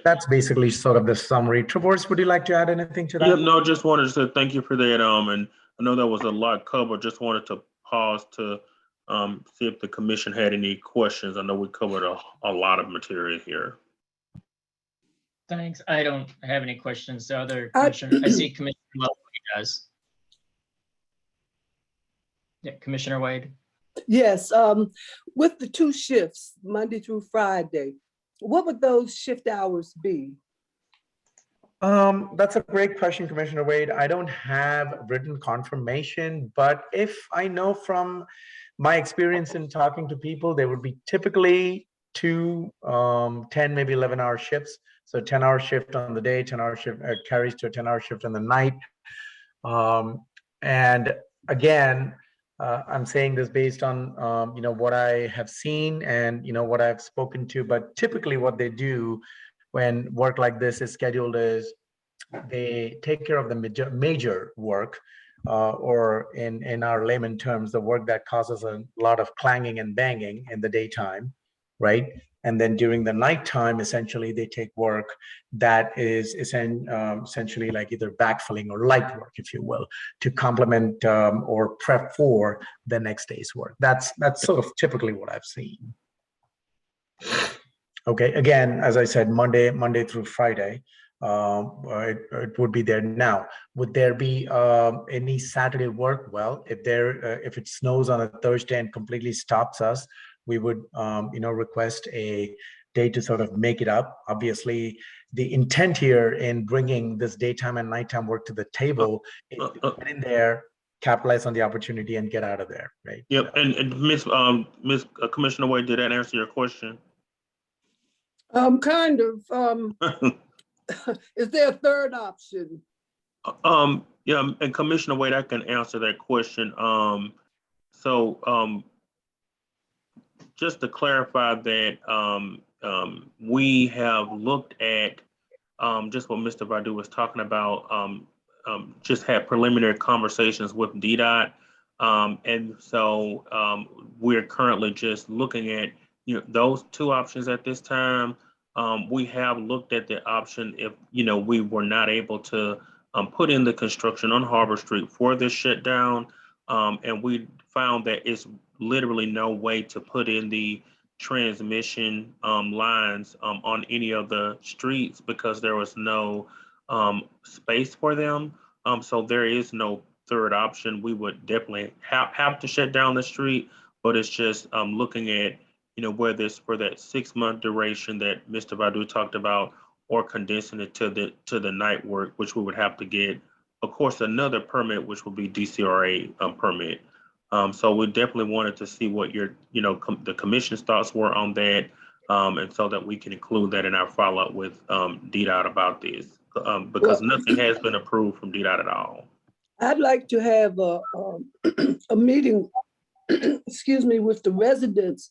that's basically sort of the summary. Traverse, would you like to add anything to that? Yep, no, just wanted to say thank you for that. And I know that was a lot covered. Just wanted to pause to see if the commission had any questions. I know we covered a lot of material here. Thanks. I don't have any questions. The other commissioner, I see Commissioner Wade does. Yeah, Commissioner Wade. Yes, with the two shifts, Monday through Friday, what would those shift hours be? That's a great question, Commissioner Wade. I don't have written confirmation, but if I know from my experience in talking to people, there would be typically 2 10, maybe 11-hour shifts. So 10-hour shift on the day, 10-hour shift carries to a 10-hour shift in the night. And again, I'm saying this based on what I have seen and what I've spoken to, but typically what they do when work like this is scheduled is they take care of the major work, or in our layman terms, the work that causes a lot of clanging and banging in the daytime, right? And then during the nighttime, essentially, they take work that is essentially like either backfilling or light work, if you will, to complement or prep for the next day's work. That's sort of typically what I've seen. Okay, again, as I said, Monday through Friday, it would be there. Now, would there be any Saturday work? Well, if it snows on a Thursday and completely stops us, we would request a day to sort of make it up. Obviously, the intent here in bringing this daytime and nighttime work to the table is to get in there, capitalize on the opportunity, and get out of there, right? Yep, and Miss Commissioner Wade, did that answer your question? Kind of. Is there a third option? Yeah, and Commissioner Wade, I can answer that question. Just to clarify that we have looked at just what Mr. Badu was talking about, just had preliminary conversations with DDOT. And so we're currently just looking at those two options at this time. We have looked at the option if we were not able to put in the construction on Harbor Street for this shutdown, and we found that it's literally no way to put in the transmission lines on any of the streets because there was no space for them. So there is no third option. We would definitely have to shut down the street, but it's just looking at where this for that 6-month duration that Mr. Badu talked about, or condensing it to the night work, which we would have to get, of course, another permit, which would be DCRA permit. So we definitely wanted to see what the commission's thoughts were on that, and so that we can include that in our follow-up with DDOT about this, because nothing has been approved from DDOT at all. I'd like to have a meeting, excuse me, with the residents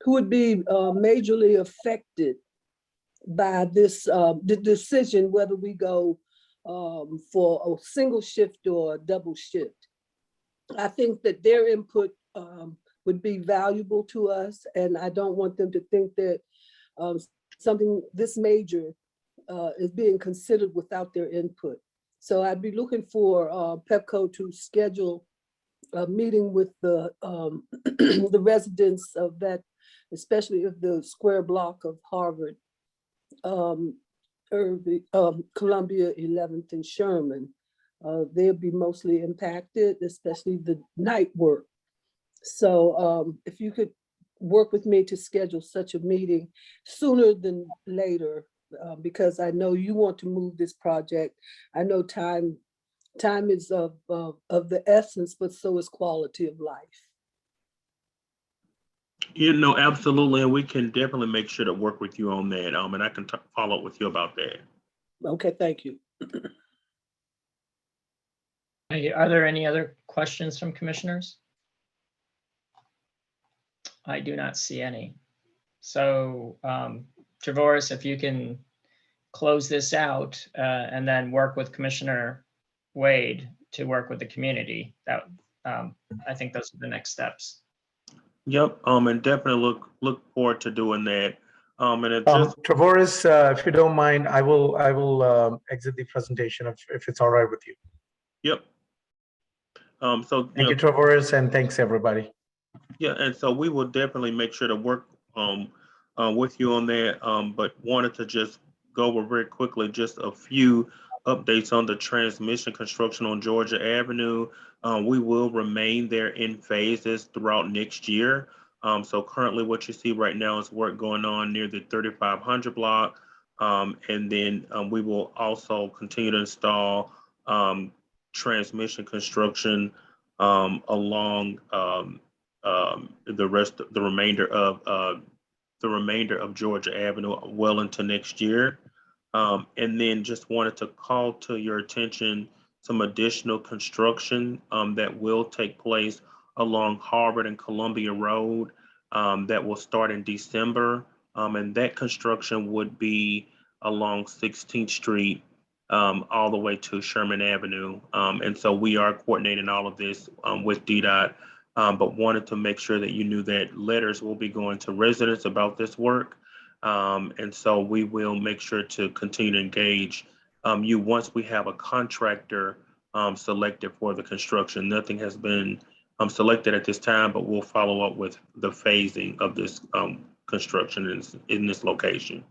who would be majorly affected by this, the decision whether we go for a single shift or a double shift. I think that their input would be valuable to us, and I don't want them to think that something this major is being considered without their input. So I'd be looking for PEPCO to schedule a meeting with the the residents of that, especially of the square block of Harvard, Columbia, 11th and Sherman. They'll be mostly impacted, especially the night work. So if you could work with me to schedule such a meeting sooner than later, because I know you want to move this project. I know time is of the essence, but so is quality of life. You know, absolutely, and we can definitely make sure to work with you on that. And I can follow up with you about that. Okay, thank you. Are there any other questions from commissioners? I do not see any. So Trevoris, if you can close this out and then work with Commissioner Wade to work with the community, that I think those are the next steps. Yep, and definitely look forward to doing that. And it just Trevoris, if you don't mind, I will exit the presentation if it's all right with you. Yep. So Thank you, Trevoris, and thanks everybody. yeah, and so we will definitely make sure to work with you on that. But wanted to just go over very quickly just a few updates on the transmission construction on Georgia Avenue. We will remain there in phases throughout next year. So currently what you see right now is work going on near the 3500 block. And then we will also continue to install transmission construction along the remainder of Georgia Avenue well into next year. And then just wanted to call to your attention some additional construction that will take place along Harvard and Columbia Road that will start in December. And that construction would be along 16th Street all the way to Sherman Avenue. And so we are coordinating all of this with DDOT, but wanted to make sure that you knew that letters will be going to residents about this work. And so we will make sure to continue to engage you once we have a contractor selected for the construction. Nothing has been selected at this time, but we'll follow up with the phasing of this construction in this location.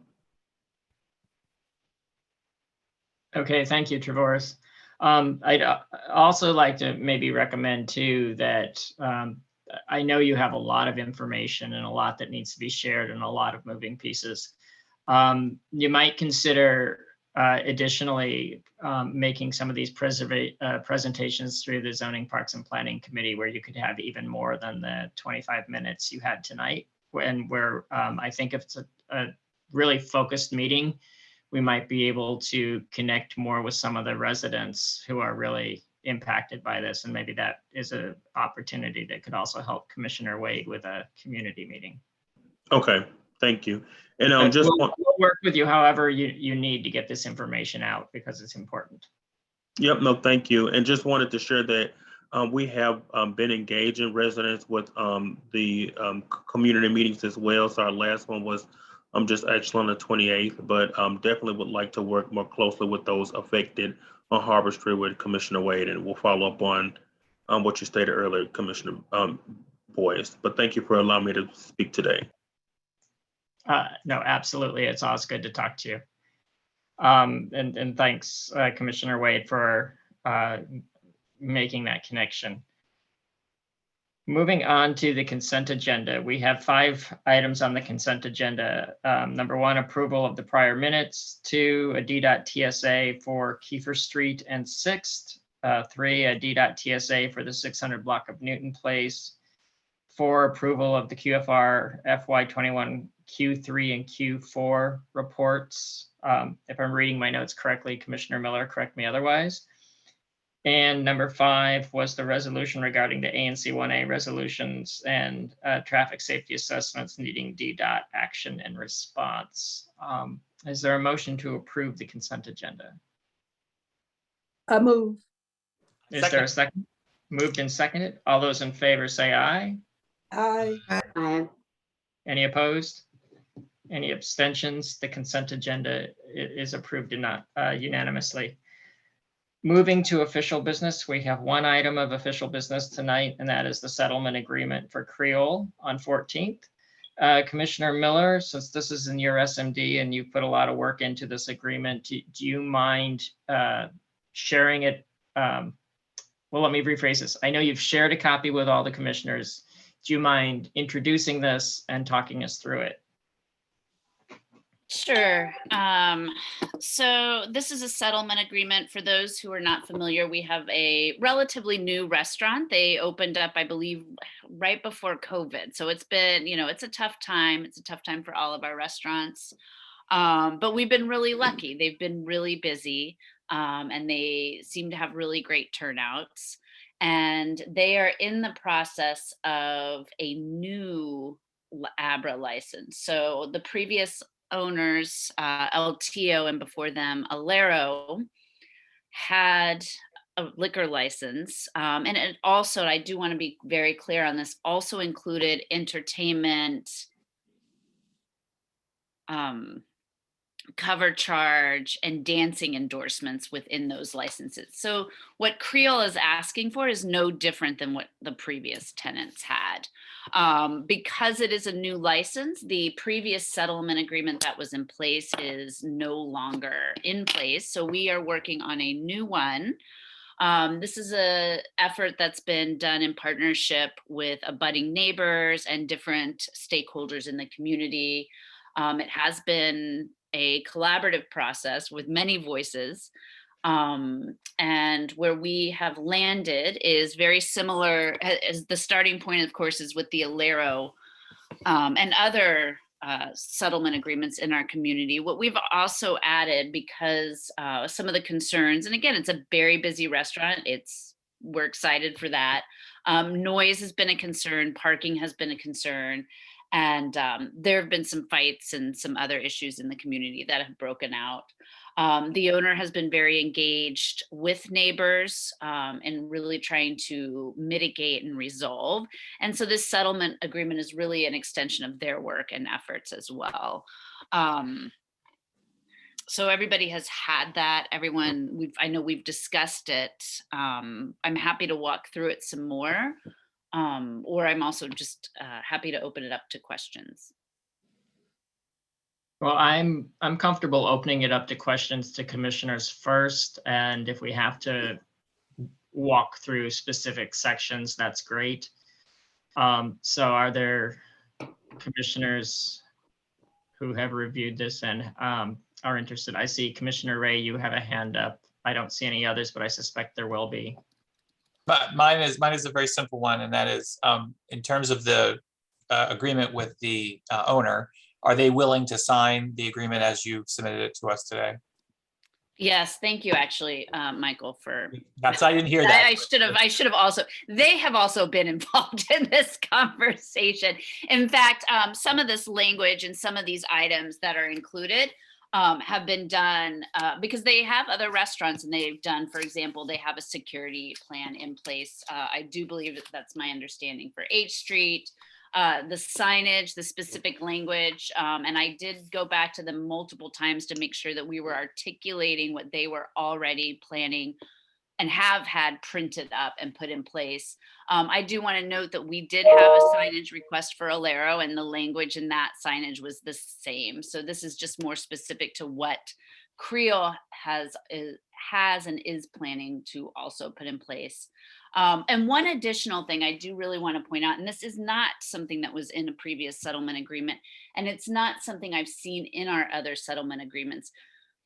Okay, thank you, Trevoris. I'd also like to maybe recommend too that I know you have a lot of information and a lot that needs to be shared and a lot of moving pieces. You might consider additionally making some of these presentations through the Zoning, Parks and Planning Committee, where you could have even more than the 25 minutes you had tonight, and where I think if it's a really focused meeting, we might be able to connect more with some of the residents who are really impacted by this. And maybe that is an opportunity that could also help Commissioner Wade with a community meeting. Okay, thank you. And we'll work with you however you need to get this information out because it's important. Yep, no, thank you. And just wanted to share that we have been engaging residents with the community meetings as well. So our last one was just actually on the 28th, but definitely would like to work more closely with those affected on Harbor Street with Commissioner Wade, and we'll follow up on what you stated earlier, Commissioner Boyce. But thank you for allowing me to speak today. No, absolutely. It's always good to talk to you. And thanks, Commissioner Wade, for making that connection. Moving on to the consent agenda, we have 5 items on the consent agenda. Number 1, approval of the prior minutes. 2, a DDOT TSA for Kiefer Street and 6th. 3, a DDOT TSA for the 600 block of Newton Place. 4, approval of the QFR FY21 Q3 and Q4 reports. If I'm reading my notes correctly, Commissioner Miller, correct me otherwise. And number 5 was the resolution regarding the ANC 1A resolutions and traffic safety assessments needing DDOT action and response. Is there a motion to approve the consent agenda? I move. Is there a second? Moved and seconded. All those in favor say aye. Aye. Aye. Any opposed? Any abstentions? The consent agenda is approved unanimously. Moving to official business, we have one item of official business tonight, and that is the settlement agreement for Creole on 14th. Commissioner Miller, since this is in your SMD and you put a lot of work into this agreement, do you mind sharing it? Well, let me rephrase this. I know you've shared a copy with all the commissioners. Do you mind introducing this and talking us through it? Sure. So this is a settlement agreement. For those who are not familiar, we have a relatively new restaurant. They opened up, I believe, right before COVID. So it's been, it's a tough time. It's a tough time for all of our restaurants. But we've been really lucky. They've been really busy, and they seem to have really great turnouts. And they are in the process of a new ABRA license. So the previous owners, LTO, and before them, Alero, had a liquor license. And it also, I do want to be very clear on this, also included entertainment, cover charge, and dancing endorsements within those licenses. So what Creole is asking for is no different than what the previous tenants had. Because it is a new license, the previous settlement agreement that was in place is no longer in place. So we are working on a new one. This is an effort that's been done in partnership with abutting neighbors and different stakeholders in the community. It has been a collaborative process with many voices. And where we have landed is very similar, as the starting point, of course, is with the Alero and other settlement agreements in our community. What we've also added, because some of the concerns, and again, it's a very busy restaurant, we're excited for that. Noise has been a concern, parking has been a concern. And there have been some fights and some other issues in the community that have broken out. The owner has been very engaged with neighbors and really trying to mitigate and resolve. And so this settlement agreement is really an extension of their work and efforts as well. So everybody has had that. Everyone, I know we've discussed it. I'm happy to walk through it some more. Or I'm also just happy to open it up to questions. Well, I'm comfortable opening it up to questions to commissioners first, and if we have to walk through specific sections, that's great. So are there commissioners who have reviewed this and are interested? I see Commissioner Ray, you have a hand up. I don't see any others, but I suspect there will be. But mine is a very simple one, and that is in terms of the agreement with the owner, are they willing to sign the agreement as you submitted it to us today? Yes, thank you, actually, Michael, for. That's, I didn't hear that. I should have also. They have also been involved in this conversation. In fact, some of this language and some of these items that are included have been done because they have other restaurants, and they've done, for example, they have a security plan in place. I do believe that's my understanding for H Street, the signage, the specific language. And I did go back to them multiple times to make sure that we were articulating what they were already planning and have had printed up and put in place. I do want to note that we did have a signage request for Alero, and the language in that signage was the same. So this is just more specific to what Creole has and is planning to also put in place. And one additional thing I do really want to point out, and this is not something that was in a previous settlement agreement, and it's not something I've seen in our other settlement agreements,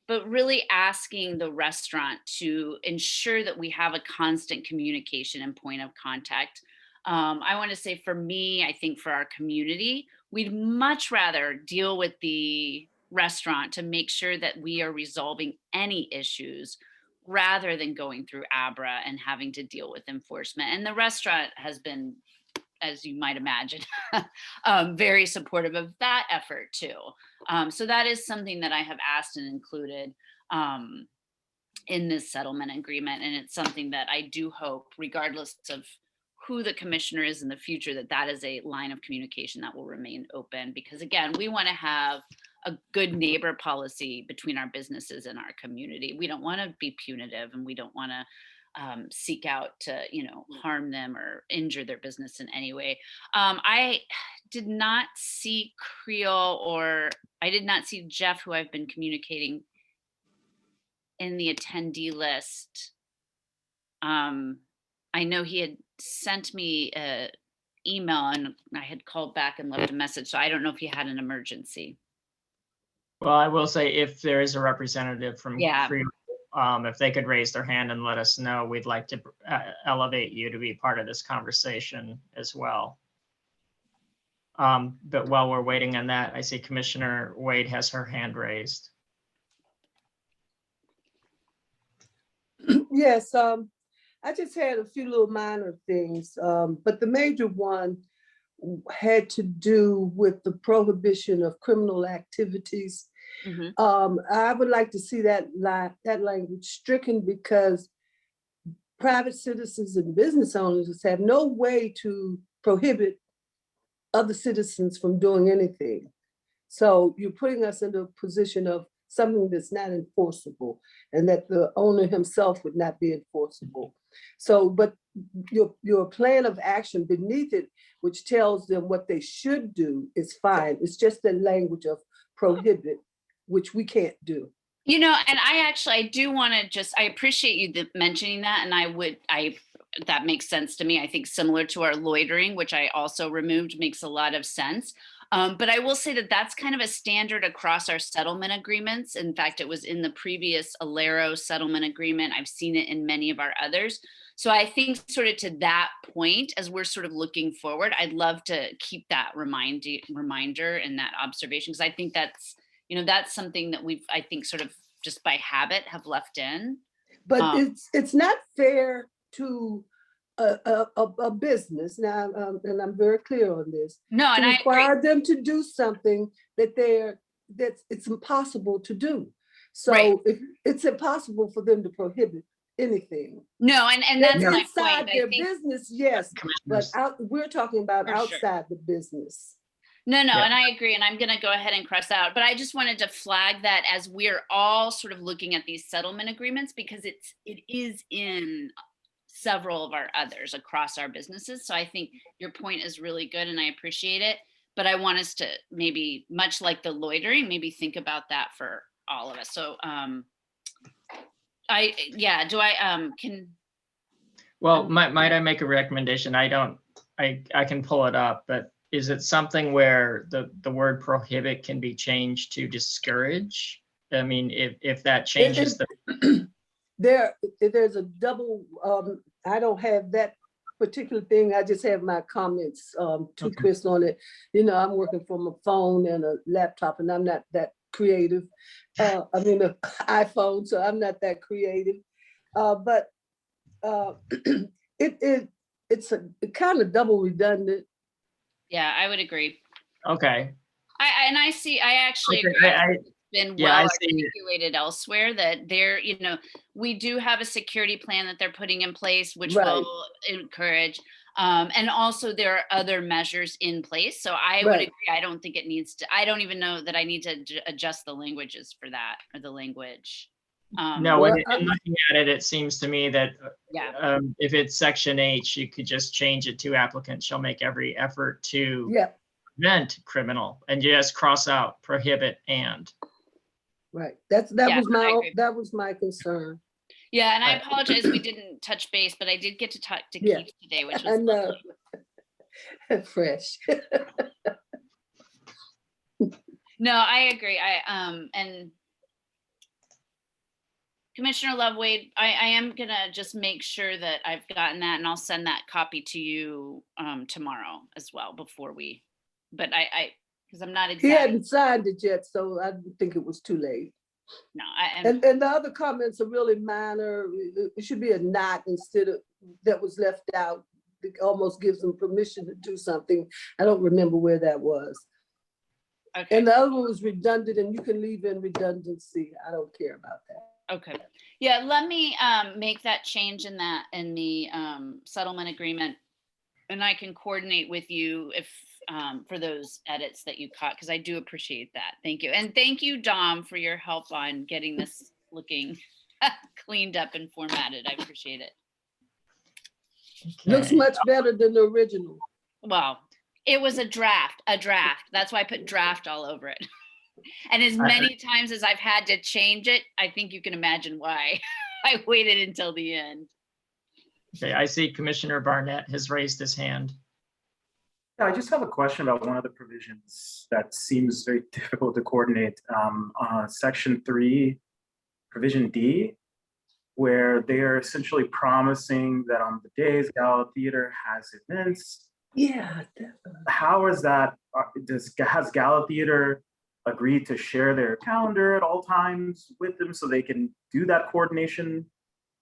but really asking the restaurant to ensure that we have a constant communication and point of contact. I want to say, for me, I think for our community, we'd much rather deal with the restaurant to make sure that we are resolving any issues rather than going through ABRA and having to deal with enforcement. And the restaurant has been, as you might imagine, very supportive of that effort too. So that is something that I have asked and included in this settlement agreement. And it's something that I do hope, regardless of who the commissioner is in the future, that that is a line of communication that will remain open. Because again, we want to have a good neighbor policy between our businesses and our community. We don't want to be punitive, and we don't want to seek out to, harm them or injure their business in any way. I did not see Creel, or I did not see Jeff, who I've been communicating, in the attendee list. I know he had sent me an email, and I had called back and left a message. So I don't know if he had an emergency. Well, I will say, if there is a representative from Yeah. Creel, if they could raise their hand and let us know, we'd like to elevate you to be part of this conversation as well. But while we're waiting on that, I see Commissioner Wade has her hand raised. Yes, I just had a few little minor things, but the major one had to do with the prohibition of criminal activities. I would like to see that language stricken, because private citizens and business owners have no way to prohibit other citizens from doing anything. So you're putting us into a position of something that's not enforceable, and that the owner himself would not be enforceable. So, but your plan of action beneath it, which tells them what they should do, is fine. It's just the language of prohibit, which we can't do. And I do want to I appreciate you mentioning that. And that makes sense to me. I think similar to our loitering, which I also removed, makes a lot of sense. But I will say that that's kind of a standard across our settlement agreements. In fact, it was in the previous Alero settlement agreement. I've seen it in many of our others. So I think sort of to that point, as we're sort of looking forward, I'd love to keep that reminder and that observation, because I think that's, that's something that we've, I think, sort of just by habit have left in. But it's not fair to a business now, and I'm very clear on this. No, and to I require them to do something that's it's impossible to do. So if it's impossible for them to prohibit anything. No, and that's my inside point. their business, yes, but we're talking about For sure. outside the business. No, and I agree. And I'm going to go ahead and cross out. But I just wanted to flag that as we're all sort of looking at these settlement agreements, because it is in several of our others across our businesses. So I think your point is really good, and I appreciate it. But I want us to maybe, much like the loitering, maybe think about that for all of us. So Well, might I make a recommendation? I can pull it up, but is it something where the word prohibit can be changed to discourage? I mean, if that changes there's a double, I don't have that particular thing. I just have my comments to Chris on it. I'm working from a phone and a laptop, and I'm not that creative. I mean, an iPhone, so I'm not that creative. But it's a kind of double redundant. Yeah, I would agree. Okay. I actually agree. It's been well articulated elsewhere that we do have a security plan that they're putting in place, which will encourage. And also there are other measures in place. So I would agree. I don't think it needs to, I don't even know that I need to adjust the languages for that, or the language. No, in looking at it, it seems to me that if it's section H, you could just change it to applicant shall make every effort to prevent criminal, and just cross out prohibit and. Right. That was my concern. Yeah, and I apologize we didn't touch base, but I did get to talk to Keith today, which was lovely. Fresh. No, I agree. And Commissioner Love-Wade, I am gonna just make sure that I've gotten that, and I'll send that copy to you tomorrow as well before we. But because I'm not exactly. He hadn't signed it yet, so I didn't think it was too late. No, and the other comments are really minor. It should be a not instead of that was left out. It almost gives them permission to do something. I don't remember where that was. Okay. And the other one was redundant, and you can leave in redundancy. I don't care about that. Okay. Yeah, let me make that change in the settlement agreement. And I can coordinate with you if for those edits that you caught, because I do appreciate that. Thank you. And thank you, Dom, for your help on getting this looking cleaned up and formatted. I appreciate it. Looks Okay. much better than the original. Well, it was a draft. That's why I put draft all over it. And as many times as I've had to change it, I think you can imagine why I waited until the end. Okay, I see Commissioner Barnett has raised his hand. Yeah, I just have a question about one of the provisions that seems very difficult to coordinate. Section 3, provision D, where they are essentially promising that on the days Gala Theater has events. Yeah. How is that? Has Gala Theater agreed to share their calendar at all times with them so they can do that coordination?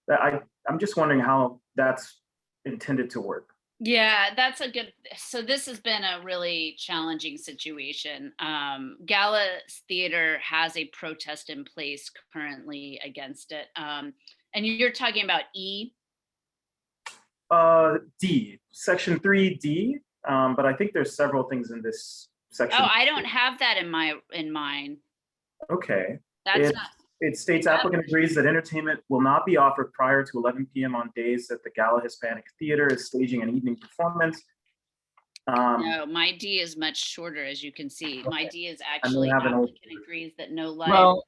I'm just wondering how that's intended to work. Yeah, that's a good, so this has been a really challenging situation. Gala Theater has a protest in place currently against it. And you're talking about E? D, section 3D, but I think there's several things in this section. Oh, I don't have that in mine. Okay. That's not. It states applicant agrees that entertainment will not be offered prior to 11 p.m. on days that the Gala Hispanic Theater is staging an evening performance. No, my D is much shorter, as you can see. My D is actually have an old- applicant agrees that no live. Well,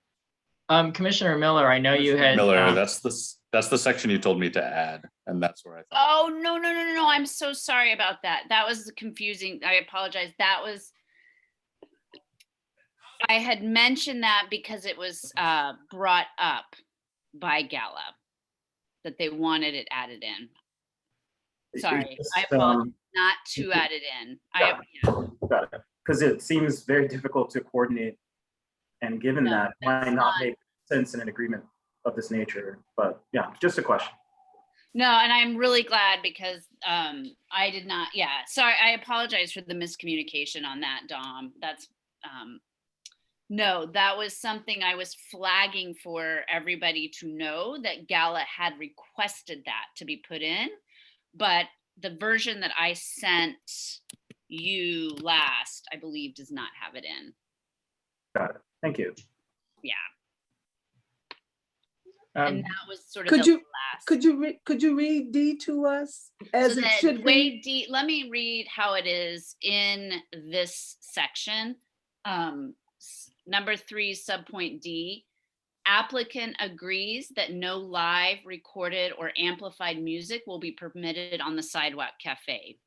Commissioner Miller, I know you had. Miller, that's the section you told me to add, and that's where I thought. Oh, no. I'm so sorry about that. That was confusing. I apologize. I had mentioned that because it was brought up by Gala that they wanted it added in. Sorry, I apologize. Not to add it in. Got it. Because it seems very difficult to coordinate, and given that might not make sense in an agreement of this nature. But yeah, just a question. No, and I'm really glad because I did not. Yeah, sorry. I apologize for the miscommunication on that, Dom. That's no, that was something I was flagging for everybody to know that Gala had requested that to be put in, but the version that I sent you last, I believe, does not have it in. Got it. Thank you. Yeah. And that was sort of Could the you last. could you read D to us as So it that should way be? D, let me read how it is in this section. Number 3, subpoint D. Applicant agrees that no live, recorded, or amplified music will be permitted on the Sidewalk Cafe.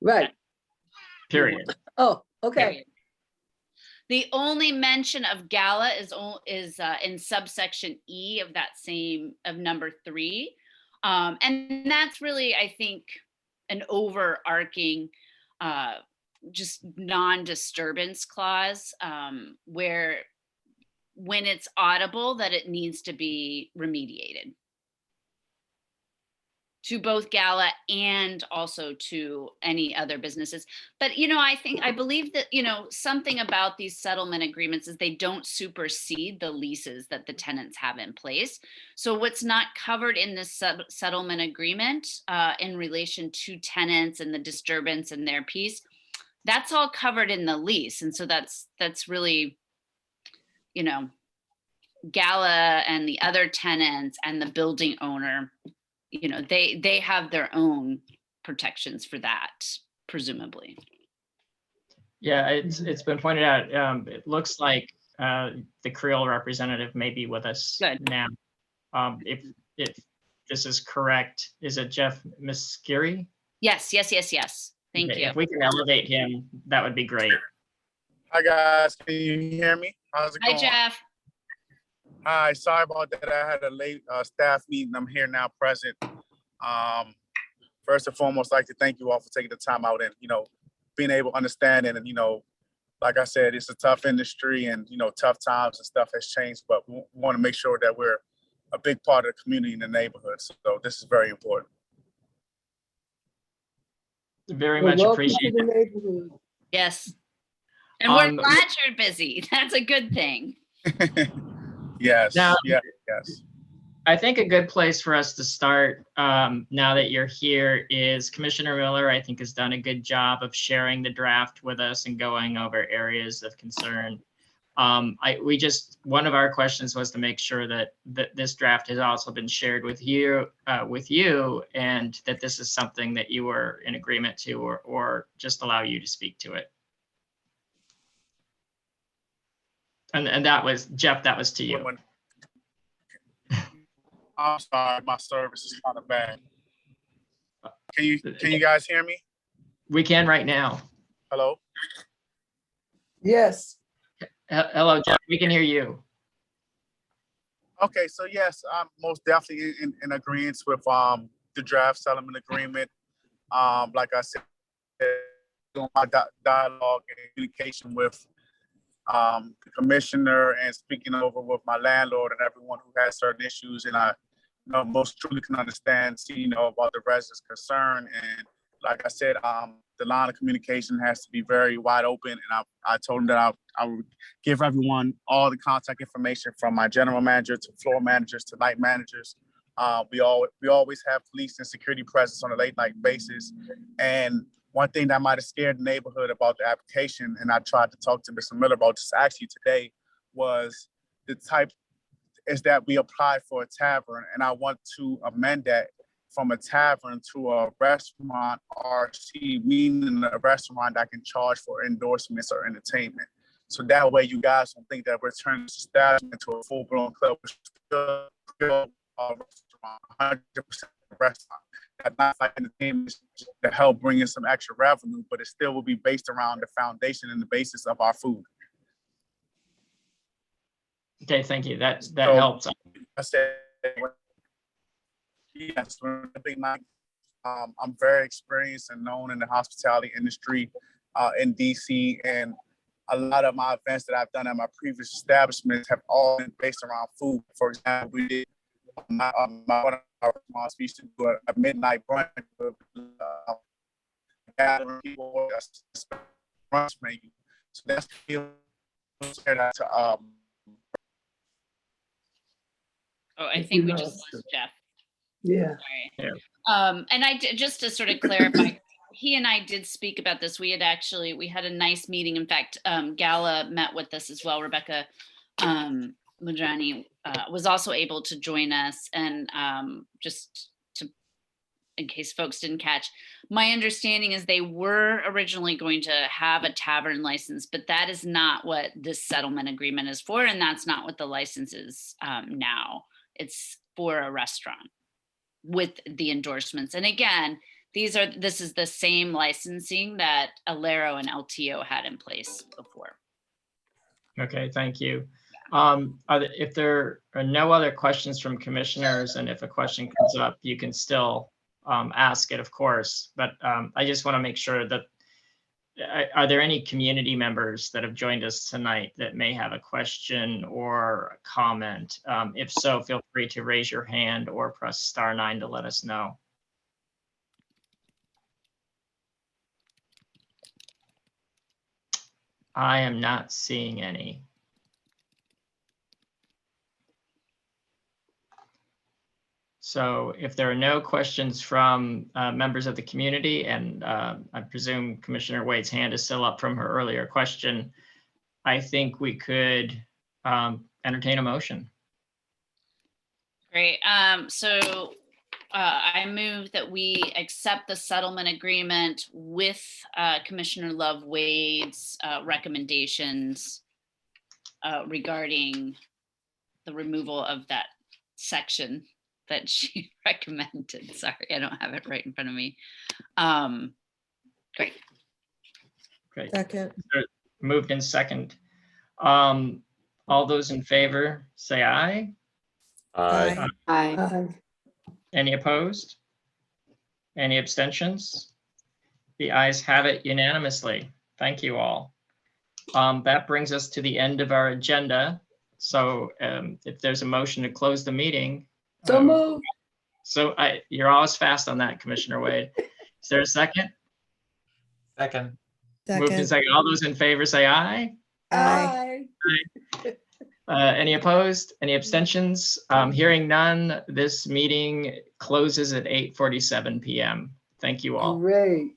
Right. Period. Oh, okay. Period. The only mention of Gala is in subsection E of that same, of number 3. And that's really, I think, an overarching just non-disturbance clause where when it's audible that it needs to be remediated to both Gala and also to any other businesses. But, I believe that, something about these settlement agreements is they don't supersede the leases that the tenants have in place. So what's not covered in this settlement agreement in relation to tenants and the disturbance and their piece, that's all covered in the lease. And so that's really, Gala and the other tenants and the building owner, they have their own protections for that, presumably. Yeah, it's been pointed out. It looks like the Creole representative may be with us now. If this is correct, is it Jeff Miskiri? Yes. Thank you. If we can elevate him, that would be great. Hi guys, can you hear me? How's it going? Hi, Jeff. Hi, sorry about that. I had a late staff meeting. I'm here now present. First and foremost, I'd like to thank you all for taking the time out and, being able to understand it. And, like I said, it's a tough industry and, tough times and stuff has changed, but we want to make sure that we're a big part of the community and the neighborhood. So this is very important. Very much appreciated. Yes. And we're glad you're busy. That's a good thing. Yes, Now, yes, yes. I think a good place for us to start, now that you're here, is Commissioner Miller, I think, has done a good job of sharing the draft with us and going over areas of concern. One of our questions was to make sure that this draft has also been shared with you, and that this is something that you were in agreement to, or just allow you to speak to it. And that was, Jeff, that was to you. I'm sorry, my service is kind of bad. Can you guys hear me? We can right now. Hello? Yes. Hello, Jeff, we can hear you. Okay, so yes, I'm most definitely in agreement with the draft settlement agreement. Like I said, doing my dialogue and communication with the commissioner and speaking over with my landlord and everyone who has certain issues, and I most truly can understand, about the residents' concern. And like I said, the line of communication has to be very wide open. And I told him that I would give everyone all the contact information, from my general manager to floor managers to night managers. We always have police and security presence on a late night basis. And one thing that might have scared the neighborhood about the application, and I tried to talk to Mr. Miller about this actually today, was the type is that we applied for a tavern, and I want to amend that from a tavern to a restaurant RC, meaning a restaurant that can charge for endorsements or entertainment. So that way you guys don't think that we're turning this establishment into a full-blown club. We're still a restaurant, 100% restaurant. That's not like entertainment to help bring in some extra revenue, but it still will be based around the foundation and the basis of our food. Okay, thank you. That helps. I said, yes, I'm very experienced and known in the hospitality industry in DC, and a lot of my events that I've done at my previous establishments have all been based around food. For example, we did one of our restaurants, we used to do a midnight brunch with gathering people, brunch menu. So that's I think we just lost Jeff. Yeah. Sorry. And just to sort of clarify, he and I did speak about this. We had a nice meeting. In fact, Gala met with us as well. Rebecca Madrani was also able to join us. And in case folks didn't catch, my understanding is they were originally going to have a tavern license, but that is not what this settlement agreement is for. And that's not what the license is now. It's for a restaurant with the endorsements. And again, this is the same licensing that Alero and LTO had in place before. Okay, thank you. If there are no other questions from commissioners, and if a question comes up, you can still ask it, of course. But I just want to make sure that, are there any community members that have joined us tonight that may have a question or a comment? If so, feel free to raise your hand or press *9 to let us know. I am not seeing any. So if there are no questions from members of the community, and I presume Commissioner Wade's hand is still up from her earlier question, I think we could entertain a motion. Great. So I move that we accept the settlement agreement with Commissioner Love Wade's recommendations regarding the removal of that section that she recommended. Sorry, I don't have it right in front of me. Great. Great. Second. Moved in second. All those in favor, say aye. Aye. Aye. Any opposed? Any abstentions? The ayes have it unanimously. Thank you all. That brings us to the end of our agenda. So if there's a motion to close the meeting. So moved. So you're always fast on that, Commissioner Wade. Is there a second? Second. Moved in second. All those in favor say aye. Aye. Aye. Any opposed? Any abstentions? Hearing none, this meeting closes at 8:47 p.m. Thank you all. Great.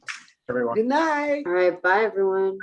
Everyone. Good night. All right, bye, everyone.